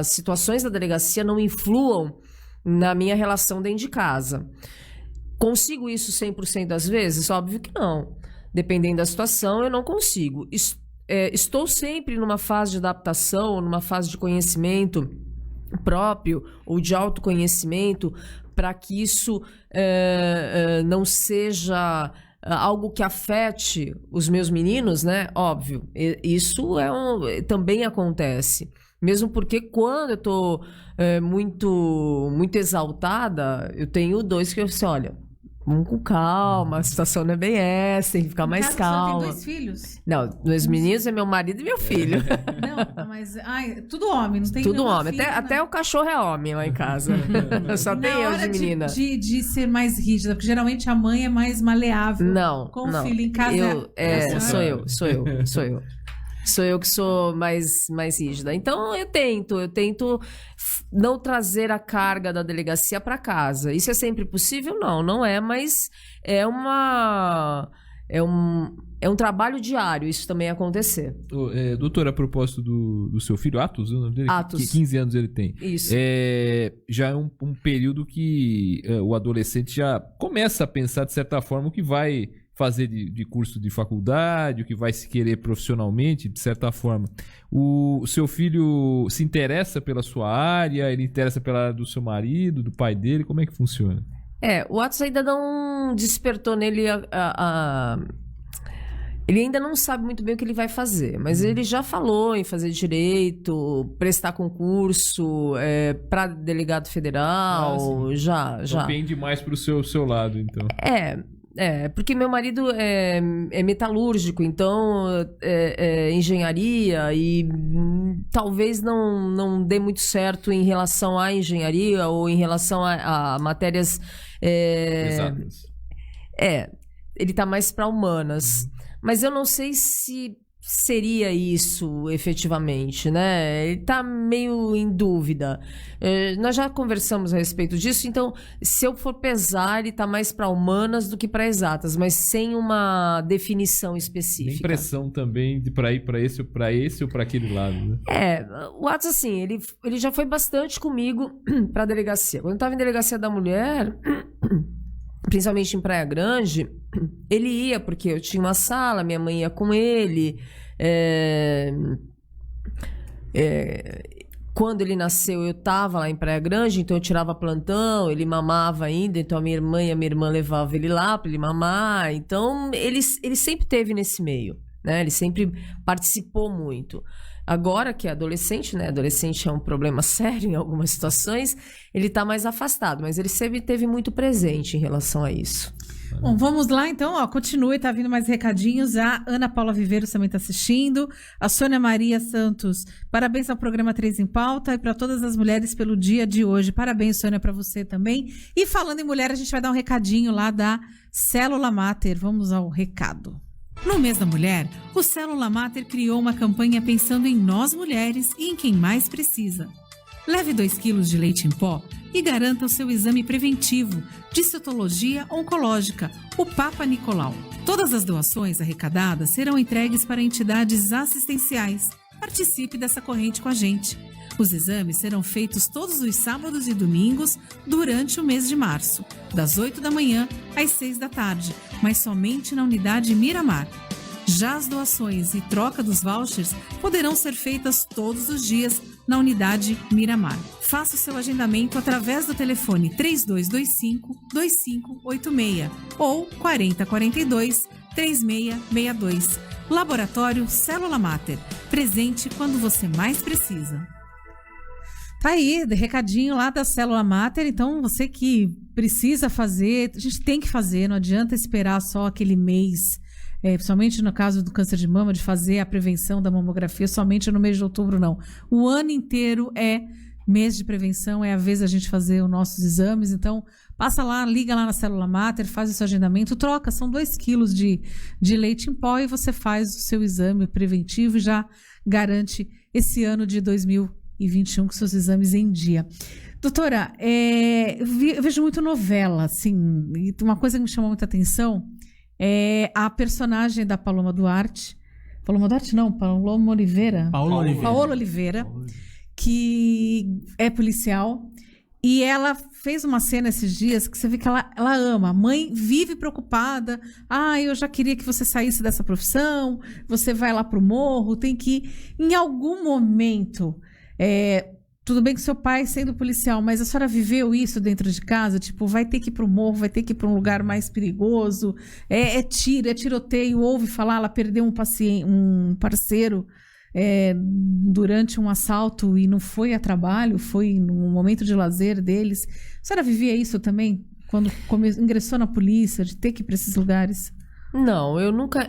situações da delegacia não influam na minha relação dentro de casa. Consigo isso 100% das vezes? Óbvio que não. Dependendo da situação, eu não consigo. Estou sempre numa fase de adaptação, numa fase de conhecimento próprio ou de autoconhecimento, para que isso não seja algo que afete os meus meninos, né? Óbvio, isso também acontece. Mesmo porque quando eu tô muito exaltada, eu tenho 2 que eu disse, olha, vamos com calma, a situação não é bem essa, tem que ficar mais calma. Você tem 2 filhos? Não, meus meninos é meu marido e meu filho. Não, mas tudo homem, não tem tudo homem, filha, até o cachorro é homem lá em casa. Só tem eu de menina. De ser mais rígida, porque geralmente a mãe é mais maleável. Não, com o filho em casa. Sou eu. Sou eu que sou mais rígida. Então, eu tento não trazer a carga da delegacia para casa. Isso é sempre possível? Não é, mas é um trabalho diário isso também acontecer. Doutora, a propósito do seu filho, Atos, o nome dele? Atos. Que 15 anos ele tem. Isso. Já é um período que o adolescente já começa a pensar, de certa forma, o que vai fazer de curso de faculdade, o que vai se querer profissionalmente, de certa forma. O seu filho se interessa pela sua área, ele interessa pela área do seu marido, do pai dele, como é que funciona? O Atos ainda não despertou nele ele ainda não sabe muito bem o que ele vai fazer, mas ele já falou em fazer direito, prestar concurso para delegado federal, já. Depende mais para o seu lado, então. Porque meu marido é metalúrgico, então engenharia e talvez não dê muito certo em relação à engenharia ou em relação a matérias... Exatas. Ele tá mais para humanas. Mas eu não sei se seria isso efetivamente, né? Ele tá meio em dúvida. Nós já conversamos a respeito disso, então se eu for pesar, ele tá mais para humanas do que para exatas, mas sem uma definição específica. Tem pressão também para ir para esse ou para aquele lado, né? O Atos, assim, ele já foi bastante comigo para a delegacia. Quando eu tava em delegacia da mulher, principalmente em Praia Grande, ele ia, porque eu tinha uma sala, minha mãe ia com ele. Quando ele nasceu, eu estava lá em Praia Grande, então eu tirava plantão, ele mamava ainda, então a minha irmã e a minha irmã levavam ele lá para ele mamar. Então, ele sempre esteve nesse meio, né? Ele sempre participou muito. Agora que é adolescente, né? Adolescente é um problema sério em algumas situações, ele está mais afastado, mas ele sempre esteve muito presente em relação a isso. Bom, vamos lá então, continue, tá vindo mais recadinhos. A Ana Paula Viveiros também está assistindo. A Sônia Maria Santos, parabéns ao programa 3 em Pauta e para todas as mulheres pelo dia de hoje. Parabéns, Sônia, para você também. E falando em mulher, a gente vai dar um recadinho lá da Célula Mater. Vamos ao recado. No mês da mulher, o Célula Mater criou uma campanha pensando em nós mulheres e em quem mais precisa. Leve 2 quilos de leite em pó e garanta o seu exame preventivo de citologia oncológica, o Papa Nicolau. Todas as doações arrecadadas serão entregues para entidades assistenciais. Participe dessa corrente com a gente. Os exames serão feitos todos os sábados e domingos durante o mês de março, das 8 da manhã às 6 da tarde, mas somente na unidade Miramar. Já as doações e troca dos vouchers poderão ser feitas todos os dias na unidade Miramar. Faça o seu agendamento através do telefone 3225-2586 ou 4042-3662. Laboratório Célula Mater, presente quando você mais precisa. Tá aí, recadinho lá da Célula Mater. Então, você que precisa fazer, a gente tem que fazer, não adianta esperar só aquele mês, principalmente no caso do câncer de mama, de fazer a prevenção da mamografia somente no mês de outubro, não. O ano inteiro é mês de prevenção, é a vez da gente fazer os nossos exames. Então, passa lá, liga lá na Célula Mater, faz o seu agendamento, troca, são 2 quilos de leite em pó e você faz o seu exame preventivo e já garante esse ano de 2021 com seus exames em dia. Doutora, eu vejo muito novela, assim, e uma coisa que me chamou muita atenção é a personagem da Paloma Duarte. Paloma Duarte não, Paloma Oliveira. Paola Oliveira, que é policial. E ela fez uma cena esses dias que você vê que ela ama. A mãe vive preocupada. Eu já queria que você saísse dessa profissão. Você vai lá pro morro, tem que... Em algum momento... tudo bem que seu pai sendo policial, mas a senhora viveu isso dentro de casa? Tipo, vai ter que ir pro morro, vai ter que ir para um lugar mais perigoso. É tiro, é tiroteio. Ouve falar, ela perdeu um parceiro durante um assalto e não foi a trabalho, foi no momento de lazer deles. A senhora vivia isso também? Quando ingressou na polícia, de ter que ir para esses lugares? Não,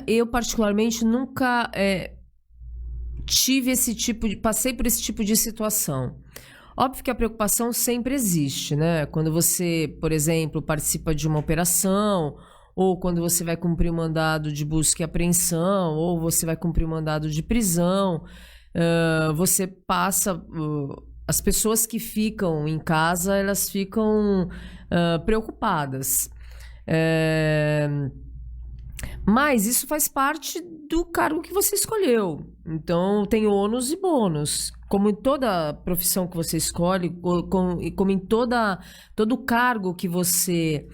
eu particularmente nunca passei por esse tipo de situação. Óbvio que a preocupação sempre existe, né? Quando você, por exemplo, participa de uma operação, ou quando você vai cumprir um mandado de busca e apreensão, ou você vai cumprir um mandado de prisão, você passa... as pessoas que ficam em casa, elas ficam preocupadas. Mas isso faz parte do cargo que você escolheu. Então, tem ônus e bônus. Como em toda profissão que você escolhe, como em todo cargo que você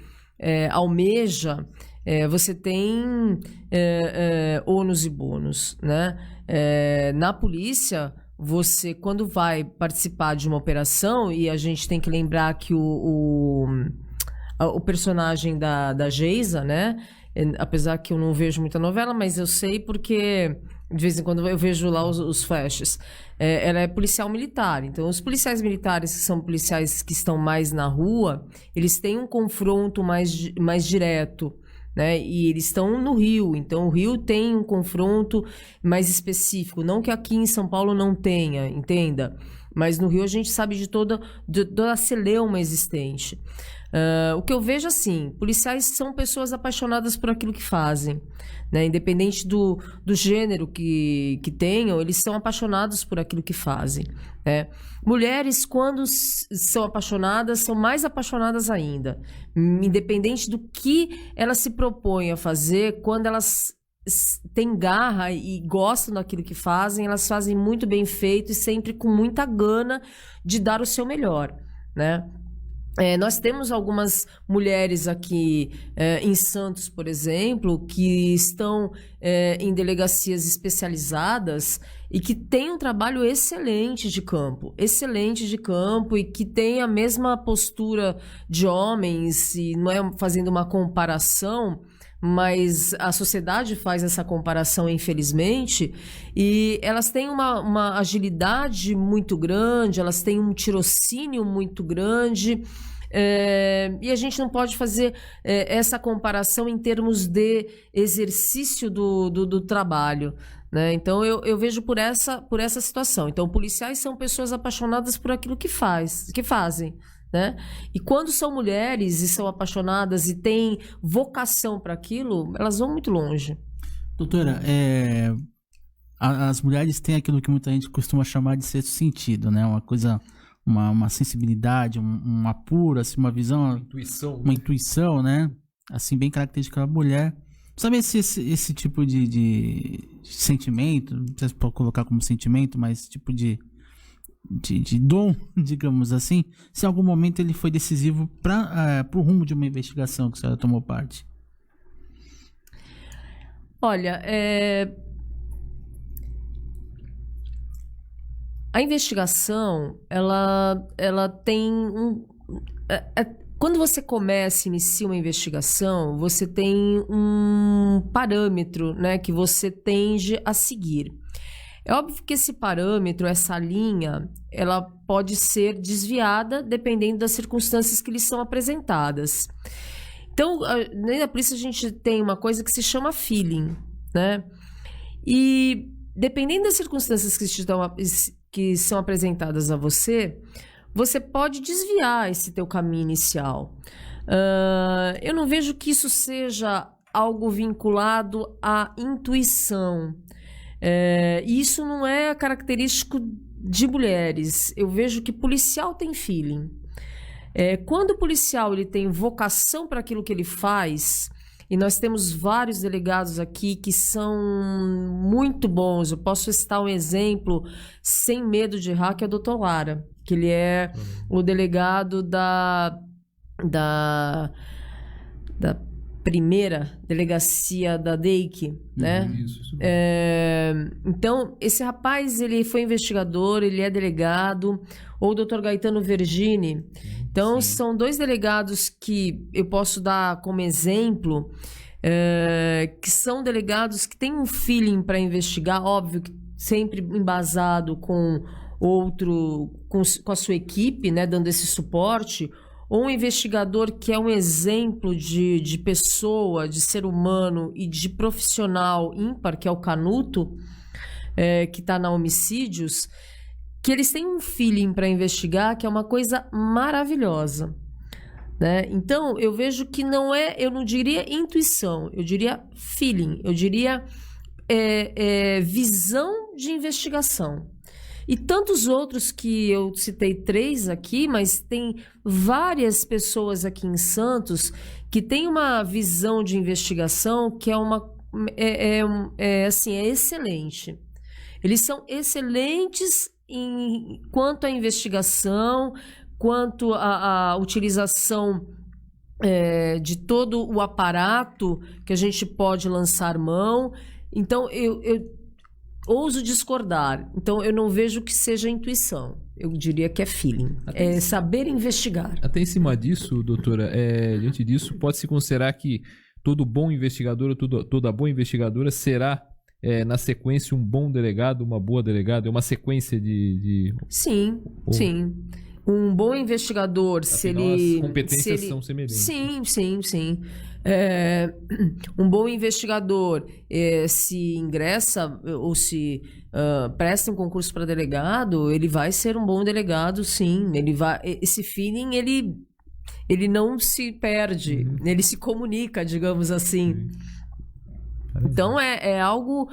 almeja, você tem ônus e bônus, né? Na polícia, você, quando vai participar de uma operação, e a gente tem que lembrar que o personagem da Geisa, né? Apesar que eu não vejo muita novela, mas eu sei porque de vez em quando eu vejo lá os flashes. Ela é policial militar. Então, os policiais militares, que são policiais que estão mais na rua, eles têm um confronto mais direto, né? E eles estão no Rio. Então, o Rio tem um confronto mais específico. Não que aqui em São Paulo não tenha, entenda. Mas no Rio a gente sabe de toda a celeuma existente. O que eu vejo, assim, policiais são pessoas apaixonadas por aquilo que fazem, né? Independente do gênero que tenham, eles são apaixonados por aquilo que fazem, né? Mulheres, quando são apaixonadas, são mais apaixonadas ainda. Independente do que elas se propõem a fazer, quando elas têm garra e gostam daquilo que fazem, elas fazem muito bem feito e sempre com muita gana de dar o seu melhor, né? Nós temos algumas mulheres aqui em Santos, por exemplo, que estão em delegacias especializadas e que têm um trabalho excelente de campo, e que têm a mesma postura de homens, e não é fazendo uma comparação, mas a sociedade faz essa comparação, infelizmente, e elas têm uma agilidade muito grande, elas têm um tirocínio muito grande, e a gente não pode fazer essa comparação em termos de exercício do trabalho, né? Então, eu vejo por essa situação. Então, policiais são pessoas apaixonadas por aquilo que fazem, né? E quando são mulheres e são apaixonadas e têm vocação para aquilo, elas vão muito longe. Doutora, as mulheres têm aquilo que muita gente costuma chamar de sexto sentido, né? Uma coisa, uma sensibilidade, um apuro, assim, uma visão, uma intuição, né? Assim, bem característica da mulher. Sabe esse tipo de sentimento, não sei se pode colocar como sentimento, mas esse tipo de dom, digamos assim, se em algum momento ele foi decisivo para o rumo de uma investigação que a senhora tomou parte? Olha, a investigação, ela tem quando você inicia uma investigação, você tem um parâmetro, né, que você tende a seguir. É óbvio que esse parâmetro, essa linha, ela pode ser desviada dependendo das circunstâncias que lhes são apresentadas. Então, por isso a gente tem uma coisa que se chama feeling, né? E dependendo das circunstâncias que são apresentadas a você, você pode desviar esse teu caminho inicial. Eu não vejo que isso seja algo vinculado à intuição. E isso não é característico de mulheres. Eu vejo que policial tem feeling. Quando o policial ele tem vocação para aquilo que ele faz, e nós temos vários delegados aqui que são muito bons. Eu posso citar um exemplo, sem medo de errar, que é o Dr. Lara, que ele é o delegado da primeira delegacia da DEIC, né? Isso. Então, esse rapaz, ele foi investigador, ele é delegado, ou o Dr. Gaetano Vergini. Então, são 2 delegados que eu posso dar como exemplo, que são delegados que têm um feeling para investigar, óbvio que sempre embasado com a sua equipe, né, dando esse suporte, ou um investigador que é um exemplo de pessoa, de ser humano e de profissional ímpar, que é o Canuto, que está na Homicídios, que eles têm um feeling para investigar, que é uma coisa maravilhosa, né? Então, eu vejo que eu não diria intuição, eu diria feeling, eu diria visão de investigação. E tantos outros que eu citei 3 aqui, mas tem várias pessoas aqui em Santos que têm uma visão de investigação que é excelente. Eles são excelentes quanto à investigação, quanto à utilização de todo o aparato que a gente pode lançar mão. Então, eu ouso discordar. Então, eu não vejo que seja intuição. Eu diria que é feeling. É saber investigar. Até em cima disso, doutora, diante disso, pode-se considerar que todo bom investigador, toda boa investigadora será, na sequência, um bom delegado, uma boa delegada? É uma sequência de... Sim, sim. Um bom investigador, as competências são semelhantes. Sim. Um bom investigador, se ingressa ou se presta um concurso para delegado, ele vai ser um bom delegado, sim. Esse feeling, ele não se perde, ele se comunica, digamos assim. Então, é algo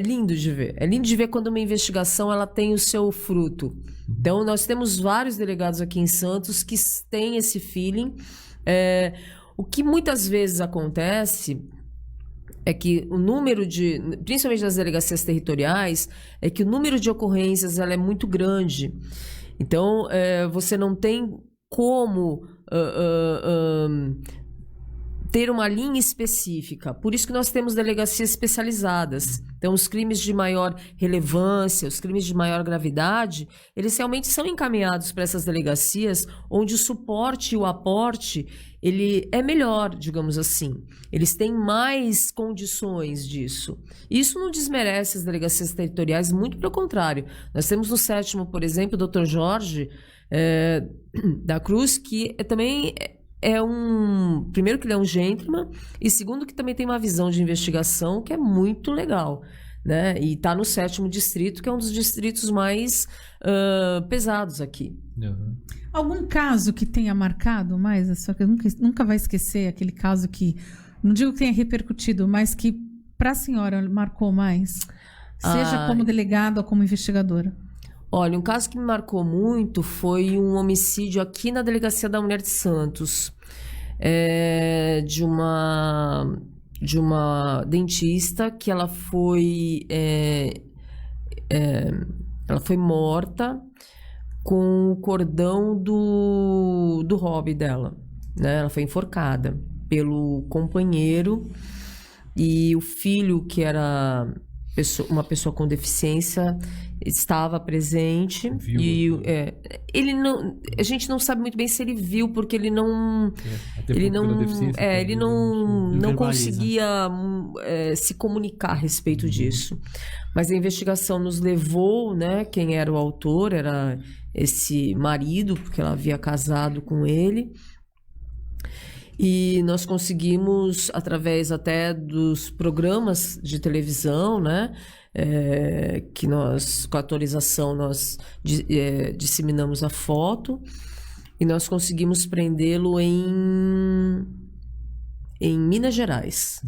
lindo de ver. É lindo de ver quando uma investigação ela tem o seu fruto. Então, nós temos vários delegados aqui em Santos que têm esse feeling. O que muitas vezes acontece é que o número principalmente das delegacias territoriais, é que o número de ocorrências ela é muito grande. Então, você não tem como ter uma linha específica. Por isso que nós temos delegacias especializadas. Então, os crimes de maior relevância, os crimes de maior gravidade, eles realmente são encaminhados para essas delegacias onde o suporte e o aporte ele é melhor, digamos assim. Eles têm mais condições disso. Isso não desmerece as delegacias territoriais, muito pelo contrário. Nós temos no 7º, por exemplo, o Dr. Jorge da Cruz, que também primeiro que ele é um gentleman, e segundo que também tem uma visão de investigação que é muito legal, né? E está no 7º distrito, que é um dos distritos mais pesados aqui. Algum caso que tenha marcado mais? Só que nunca vai esquecer aquele caso que, não digo que tenha repercutido, mas que para a senhora marcou mais? Seja como delegada ou como investigadora. Olha, um caso que me marcou muito foi um homicídio aqui na Delegacia da Mulher de Santos, de uma dentista que ela foi morta com o cordão do hobby dela, né? Ela foi enforcada pelo companheiro, e o filho, que era uma pessoa com deficiência, estava presente. Viu. E ele não, a gente não sabe muito bem se ele viu, porque ele não, Até ele pela não, deficiência, ele não verbaliza. conseguia se comunicar a respeito disso. Mas a investigação nos levou, né? Quem era o autor era esse marido, porque ela havia casado com ele. E nós conseguimos, através até dos programas de televisão, né, que nós, com a atualização, nós disseminamos a foto, e nós conseguimos prendê-lo em Minas Gerais.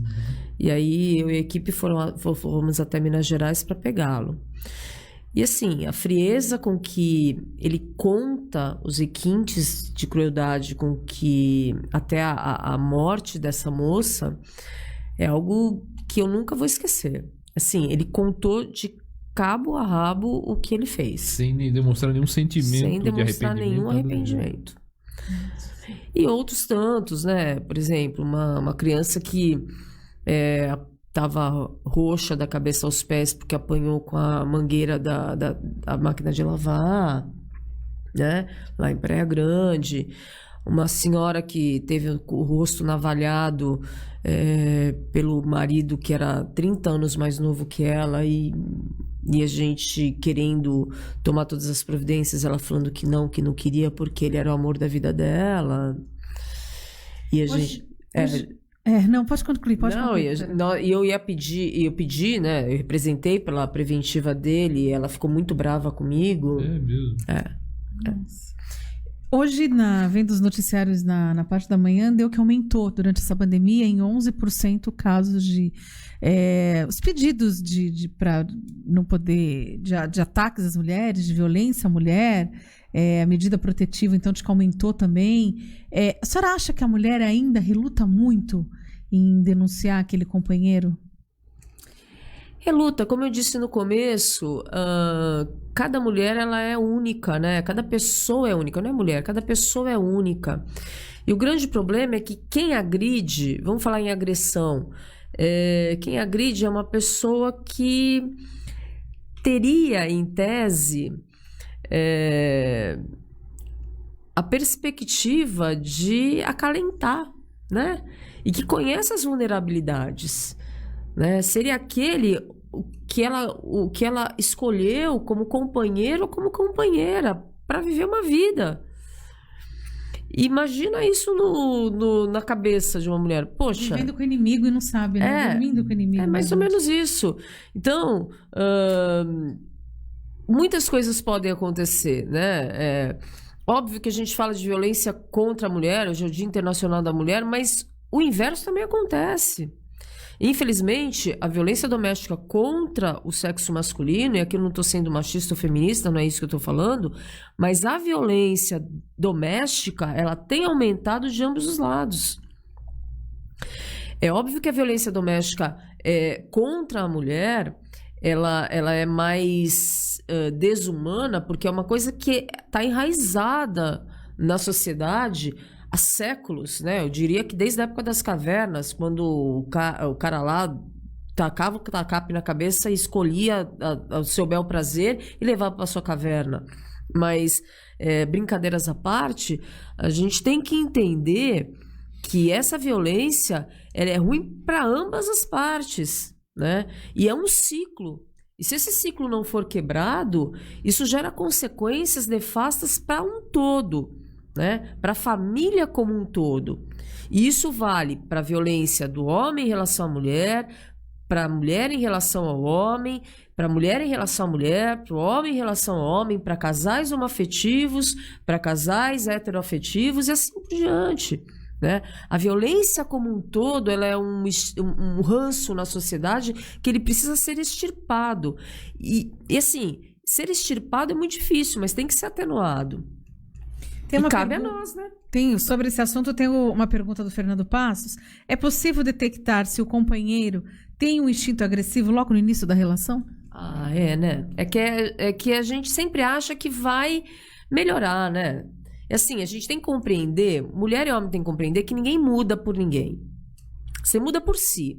E aí eu e a equipe fomos até Minas Gerais para pegá-lo. E assim, a frieza com que ele conta os requintes de crueldade, com que até a morte dessa moça, é algo que eu nunca vou esquecer. Assim, ele contou de cabo a rabo o que ele fez. Sem demonstrar nenhum sentimento Sem demonstrar nenhum arrependimento. E outros tantos, né? Por exemplo, uma criança que estava roxa da cabeça aos pés porque apanhou com a mangueira da máquina de lavar, né? Lá em Praia Grande. Uma senhora que teve o rosto navalhado pelo marido, que era 30 anos mais novo que ela, e a gente querendo tomar todas as providências, ela falando que não queria, porque ele era o amor da vida dela. E a gente... não, pode concluir, pode concluir. Eu pedi, né? Eu representei pela preventiva dele, e ela ficou muito brava comigo. É mesmo. Hoje, vendo os noticiários na parte da manhã, deu que aumentou durante essa pandemia em 11% casos de... os pedidos para não poder... De ataques às mulheres, de violência à mulher, a medida protetiva, então, de que aumentou também. A senhora acha que a mulher ainda reluta muito em denunciar aquele companheiro? Reluta, como eu disse no começo, cada mulher ela é única, né? Cada pessoa é única, não é mulher, cada pessoa é única. E o grande problema é que quem agride, vamos falar em agressão, quem agride é uma pessoa que teria, em tese, a perspectiva de acalentar, né? E que conhece as vulnerabilidades. Né? Seria aquele o que ela escolheu como companheiro ou como companheira para viver uma vida. Imagina isso na cabeça de uma mulher. Poxa, vivendo com o inimigo e não sabe, né? Dormindo com o inimigo. É mais ou menos isso. Então, muitas coisas podem acontecer, né? Óbvio que a gente fala de violência contra a mulher, hoje é o Dia Internacional da Mulher, mas o inverso também acontece. Infelizmente, a violência doméstica contra o sexo masculino, e aqui eu não estou sendo machista ou feminista, não é isso que eu estou falando, mas a violência doméstica, ela tem aumentado de ambos os lados. É óbvio que a violência doméstica contra a mulher, ela é mais desumana, porque é uma coisa que está enraizada na sociedade há séculos, né? Eu diria que desde a época das cavernas, quando o cara lá tacava o tacape na cabeça e escolhia o seu bel prazer e levava para sua caverna. Mas, brincadeiras à parte, a gente tem que entender que essa violência ela é ruim para ambas as partes, né? E é um ciclo. E se esse ciclo não for quebrado, isso gera consequências nefastas para um todo, né? Para a família como um todo. E isso vale para a violência do homem em relação à mulher, para a mulher em relação ao homem, para a mulher em relação à mulher, para o homem em relação ao homem, para casais homoafetivos, para casais heteroafetivos e assim por diante, né? A violência como um todo, ela é um ranço na sociedade que ele precisa ser extirpado. E assim, ser extirpado é muito difícil, mas tem que ser atenuado. E cabe a nós, né? Sobre esse assunto, tem uma pergunta do Fernando Passos. É possível detectar se o companheiro tem um instinto agressivo logo no início da relação? Né? É que a gente sempre acha que vai melhorar, né? Assim, a gente tem que compreender, mulher e homem tem que compreender que ninguém muda por ninguém. Você muda por si.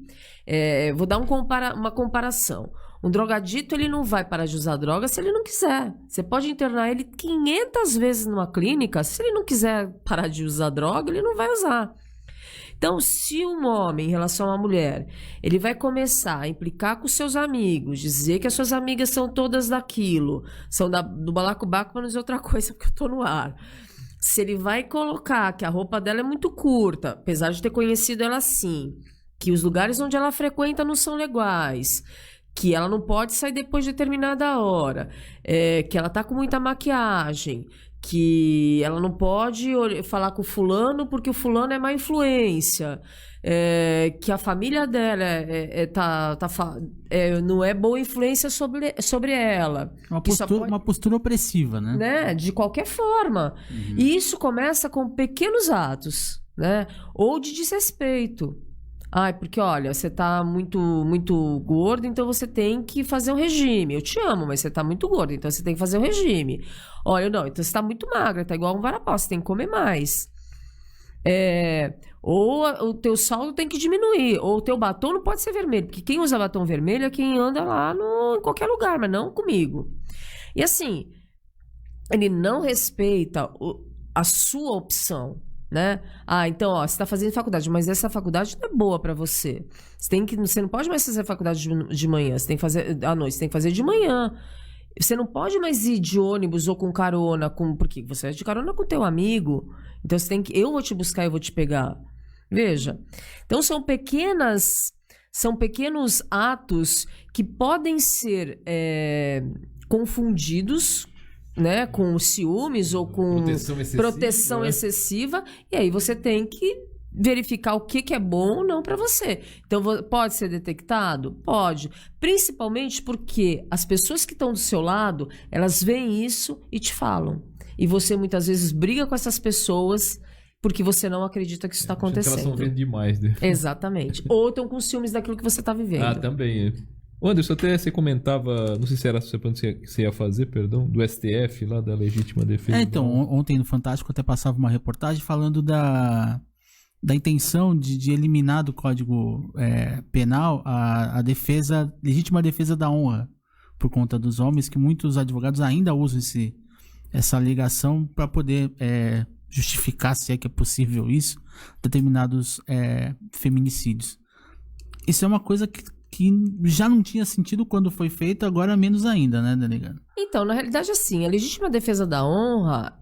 Vou dar uma comparação. Um drogadito, ele não vai parar de usar droga se ele não quiser. Você pode internar ele 500 vezes numa clínica, se ele não quiser parar de usar droga, ele não vai usar. Então, se um homem, em relação a uma mulher, ele vai começar a implicar com seus amigos, dizer que as suas amigas são todas daquilo, são do balacobaco para não dizer outra coisa, porque eu tô no ar. Se ele vai colocar que a roupa dela é muito curta, apesar de ter conhecido ela assim, que os lugares onde ela frequenta não são legais, que ela não pode sair depois de determinada hora, que ela tá com muita maquiagem, que ela não pode falar com o fulano porque o fulano é má influência, que a família dela não é boa influência sobre ela. Uma postura opressiva, né? De qualquer forma. E isso começa com pequenos atos, né? Ou de desrespeito. Ai, porque olha, você tá muito, muito gordo, então você tem que fazer um regime. Eu te amo, mas você tá muito gordo, então você tem que fazer um regime. Olha, não, então você tá muito magra, tá igual um varapau, você tem que comer mais. Ou o teu saldo tem que diminuir, ou o teu batom não pode ser vermelho, porque quem usa batom vermelho é quem anda lá em qualquer lugar, mas não comigo. E assim, ele não respeita a sua opção. Né? Então, ó, você está fazendo faculdade, mas essa faculdade não é boa para você. Você não pode mais fazer faculdade de manhã, você tem que fazer à noite, você tem que fazer de manhã. Você não pode mais ir de ônibus ou com carona, porque você vai de carona com teu amigo. Então você tem que, eu vou te buscar, eu vou te pegar. Veja. Então são pequenos atos que podem ser confundidos, né, com ciúmes ou com proteção excessiva, e aí você tem que verificar o que é bom ou não para você. Então, pode ser detectado? Pode. Principalmente porque as pessoas que estão do seu lado, elas veem isso e te falam. E você muitas vezes briga com essas pessoas porque você não acredita que isso está acontecendo. Elas estão vendo demais, né? Exatamente. Ou estão com ciúmes daquilo que você está vivendo. Também. Anderson, até você comentava, não sei se era você que você ia fazer, perdão, do STF lá, da legítima defesa. Então, ontem no Fantástico até passava uma reportagem falando da intenção de eliminar do Código Penal a legítima defesa da honra, por conta dos homens, que muitos advogados ainda usam essa alegação para poder justificar, se é que é possível isso, determinados feminicídios. Isso é uma coisa que já não tinha sentido quando foi feito, agora menos ainda, né, delegado? Então, na realidade, assim, a legítima defesa da honra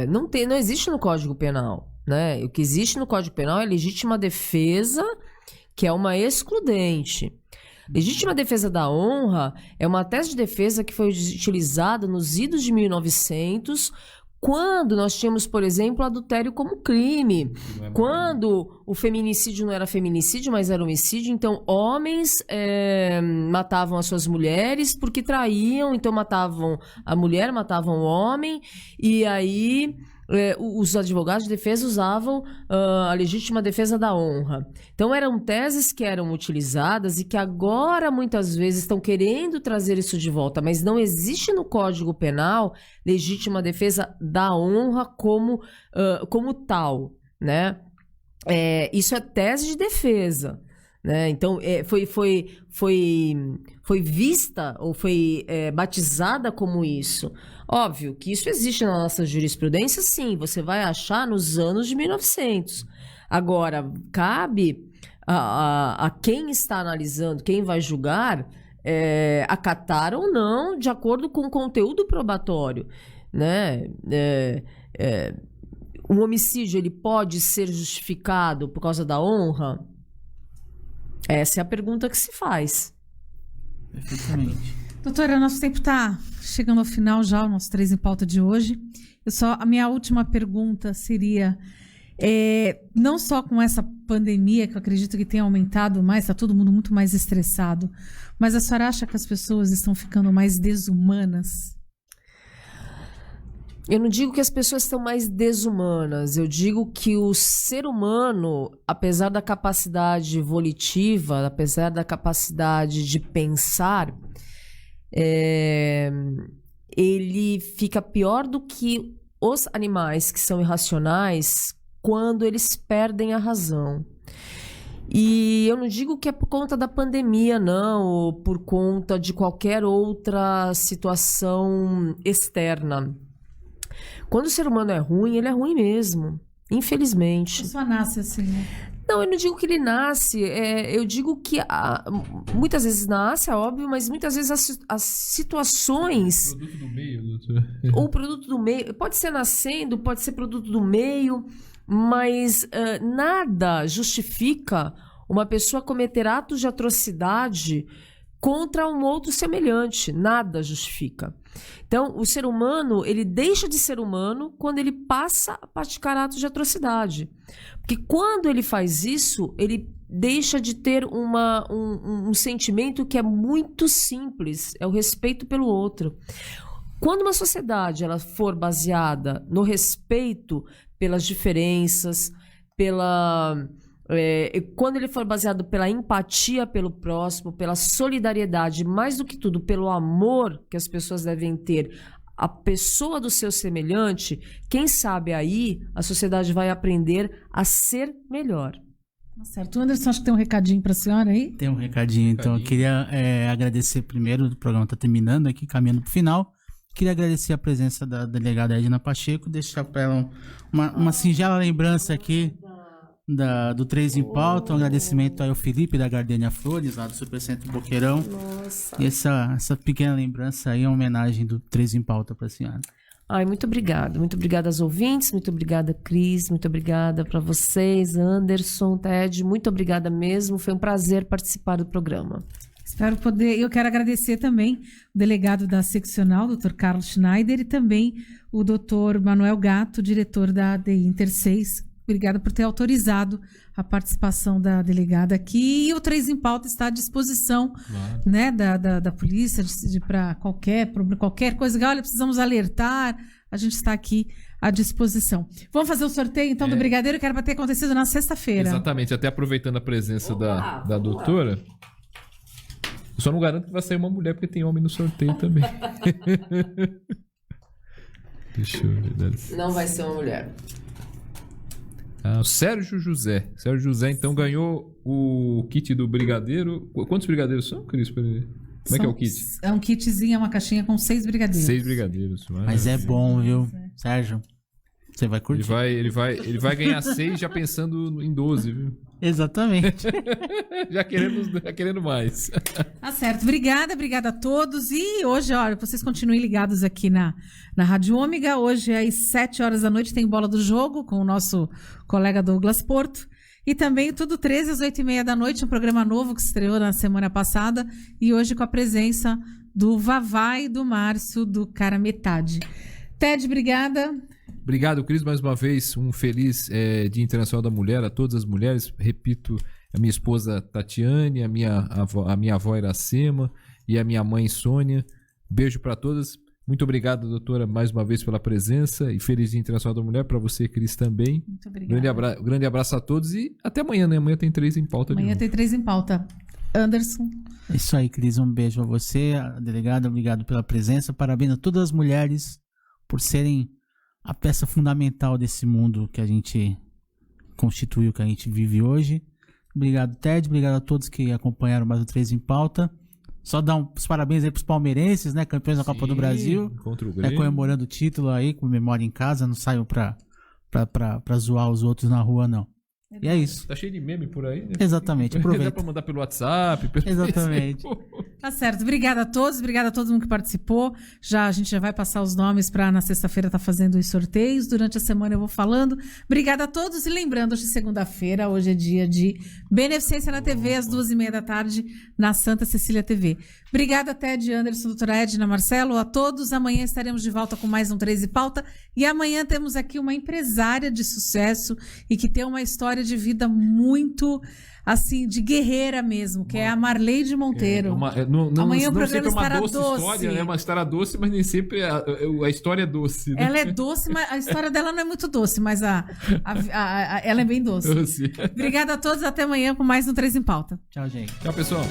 não existe no Código Penal, né? O que existe no Código Penal é legítima defesa, que é uma excludente. Legítima defesa da honra é uma tese de defesa que foi utilizada nos idos de 1900, quando nós tínhamos, por exemplo, o adultério como crime, quando o feminicídio não era feminicídio, mas era homicídio, então homens matavam as suas mulheres porque traíam, então matavam a mulher, matavam o homem, e aí os advogados de defesa usavam a legítima defesa da honra. Então eram teses que eram utilizadas e que agora muitas vezes estão querendo trazer isso de volta, mas não existe no Código Penal legítima defesa da honra como tal, né? Isso é tese de defesa, né? Então foi vista ou foi batizada como isso. Óbvio que isso existe na nossa jurisprudência, sim. Você vai achar nos anos de 1900. Agora, cabe a quem está analisando, quem vai julgar, acatar ou não, de acordo com o conteúdo probatório, né? Um homicídio, ele pode ser justificado por causa da honra? Essa é a pergunta que se faz. Perfeitamente. Doutora, nosso tempo está chegando ao final já, o nosso 3 em Pauta de hoje. A minha última pergunta seria, não só com essa pandemia, que eu acredito que tem aumentado mais, está todo mundo muito mais estressado, mas a senhora acha que as pessoas estão ficando mais desumanas? Eu não digo que as pessoas estão mais desumanas, eu digo que o ser humano, apesar da capacidade volitiva, apesar da capacidade de pensar, ele fica pior do que os animais que são irracionais quando eles perdem a razão. E eu não digo que é por conta da pandemia, não, ou por conta de qualquer outra situação externa. Quando o ser humano é ruim, ele é ruim mesmo, infelizmente. Só nasce assim, né? Não, eu não digo que ele nasce, eu digo que muitas vezes nasce, é óbvio, mas muitas vezes as situações... Produto do meio, doutor. Ou produto do meio, pode ser nascendo, pode ser produto do meio, mas nada justifica uma pessoa cometer atos de atrocidade contra um outro semelhante, nada justifica. Então, o ser humano, ele deixa de ser humano quando ele passa a praticar atos de atrocidade. Porque quando ele faz isso, ele deixa de ter um sentimento que é muito simples, é o respeito pelo outro. Quando uma sociedade ela for baseada no respeito pelas diferenças, quando ele for baseado pela empatia pelo próximo, pela solidariedade, mais do que tudo, pelo amor que as pessoas devem ter à pessoa do seu semelhante, quem sabe aí a sociedade vai aprender a ser melhor. Tá certo. O Anderson, acho que tem um recadinho para a senhora aí. Tem um recadinho, então. Eu queria agradecer primeiro, o programa está terminando aqui, caminhando para o final. Queria agradecer a presença da delegada Edna Pacheco, deixar para ela uma singela lembrança aqui do 3 em Pauta, um agradecimento ao Felipe da Gardenia Flores, lá do Supercentro Boqueirão. Nossa. E essa pequena lembrança aí é uma homenagem do 3 em Pauta para a senhora. Ai, muito obrigada. Muito obrigada aos ouvintes, muito obrigada, Cris, muito obrigada para vocês, Anderson, Ted, muito obrigada mesmo. Foi um prazer participar do programa. Espero poder. Eu quero agradecer também o delegado da seccional, Dr. Carlos Schneider, e também o Dr. Manuel Gatto, diretor da ADI Inter 6. Obrigada por ter autorizado a participação da delegada aqui. E o 3 em Pauta está à disposição, claro, né, da polícia para qualquer coisa. Olha, precisamos alertar. A gente está aqui à disposição. Vamos fazer o sorteio, então, do Brigadeiro, que era para ter acontecido na sexta-feira. Exatamente. Até aproveitando a presença da doutora, eu só não garanto que vai sair uma mulher, porque tem homem no sorteio também. Deixa eu ver. Não vai ser uma mulher. O Sérgio José. Sérgio José, então, ganhou o kit do Brigadeiro. Quantos brigadeiros são, Cris? Como é que é o kit? É um kitzinho, é uma caixinha com 6 brigadeiros. 6 brigadeiros. Mas é bom, viu? Sérgio, você vai curtir. Ele vai ganhar 6 já pensando em 12, viu? Exatamente. já querendo mais. Tá certo. Obrigada a todos. E hoje, olha, vocês continuem ligados aqui na Rádio Ômega. Hoje, às 7 horas da noite, tem Bola do Jogo com o nosso colega Douglas Porto. E também Tudo 13 às 8h30 da noite, um programa novo que estreou na semana passada. E hoje com a presença do Vavá e do Márcio, do Cara Metade. Ted, obrigada. Obrigado, Cris, mais uma vez. Um feliz Dia Internacional da Mulher a todas as mulheres. Repito, a minha esposa Tatiane, a minha avó Iracema e a minha mãe Sônia. Beijo para todas. Muito obrigado, doutora, mais uma vez pela presença. E feliz Dia Internacional da Mulher para você, Cris, também. Muito obrigada. Grande abraço a todos e até amanhã, né? Amanhã tem 3 em Pauta. Amanhã tem 3 em Pauta. Anderson. É isso aí, Cris. Um beijo a você, a delegada. Obrigado pela presença. Parabéns a todas as mulheres por serem a peça fundamental desse mundo que a gente constituiu, que a gente vive hoje. Obrigado, Ted. Obrigado a todos que acompanharam mais o 3 em Pauta. Só dar os parabéns aí pros palmeirenses, né? Campeões da Copa do Brasil. Contra o Grêmio. Comemorando o título aí, com memória em casa. Não saiam pra zoar os outros na rua, não. E é isso. Tá cheio de meme por aí, né? Exatamente, aproveita. Dá pra mandar pelo WhatsApp. Exatamente. Tá certo. Obrigada a todos, obrigada a todo mundo que participou. A gente já vai passar os nomes para na sexta-feira estar fazendo os sorteios. Durante a semana eu vou falando. Obrigada a todos. E lembrando, hoje é segunda-feira, hoje é dia de Beneficência na TV, às 2h30 da tarde, na Santa Cecília TV. Obrigada, Ted, Anderson, doutora Edna, Marcelo, a todos. Amanhã estaremos de volta com mais um 3 em Pauta. E amanhã temos aqui uma empresária de sucesso e que tem uma história de vida muito, assim, de guerreira mesmo, que é a Marleide Monteiro. Amanhã o programa estará doce. História, é uma história doce, mas nem sempre a história é doce. Né? Ela é doce, mas a história dela não é muito doce, mas ela é bem doce. Obrigada a todos, até amanhã com mais um 3 em Pauta. Tchau, gente. Tchau, pessoal.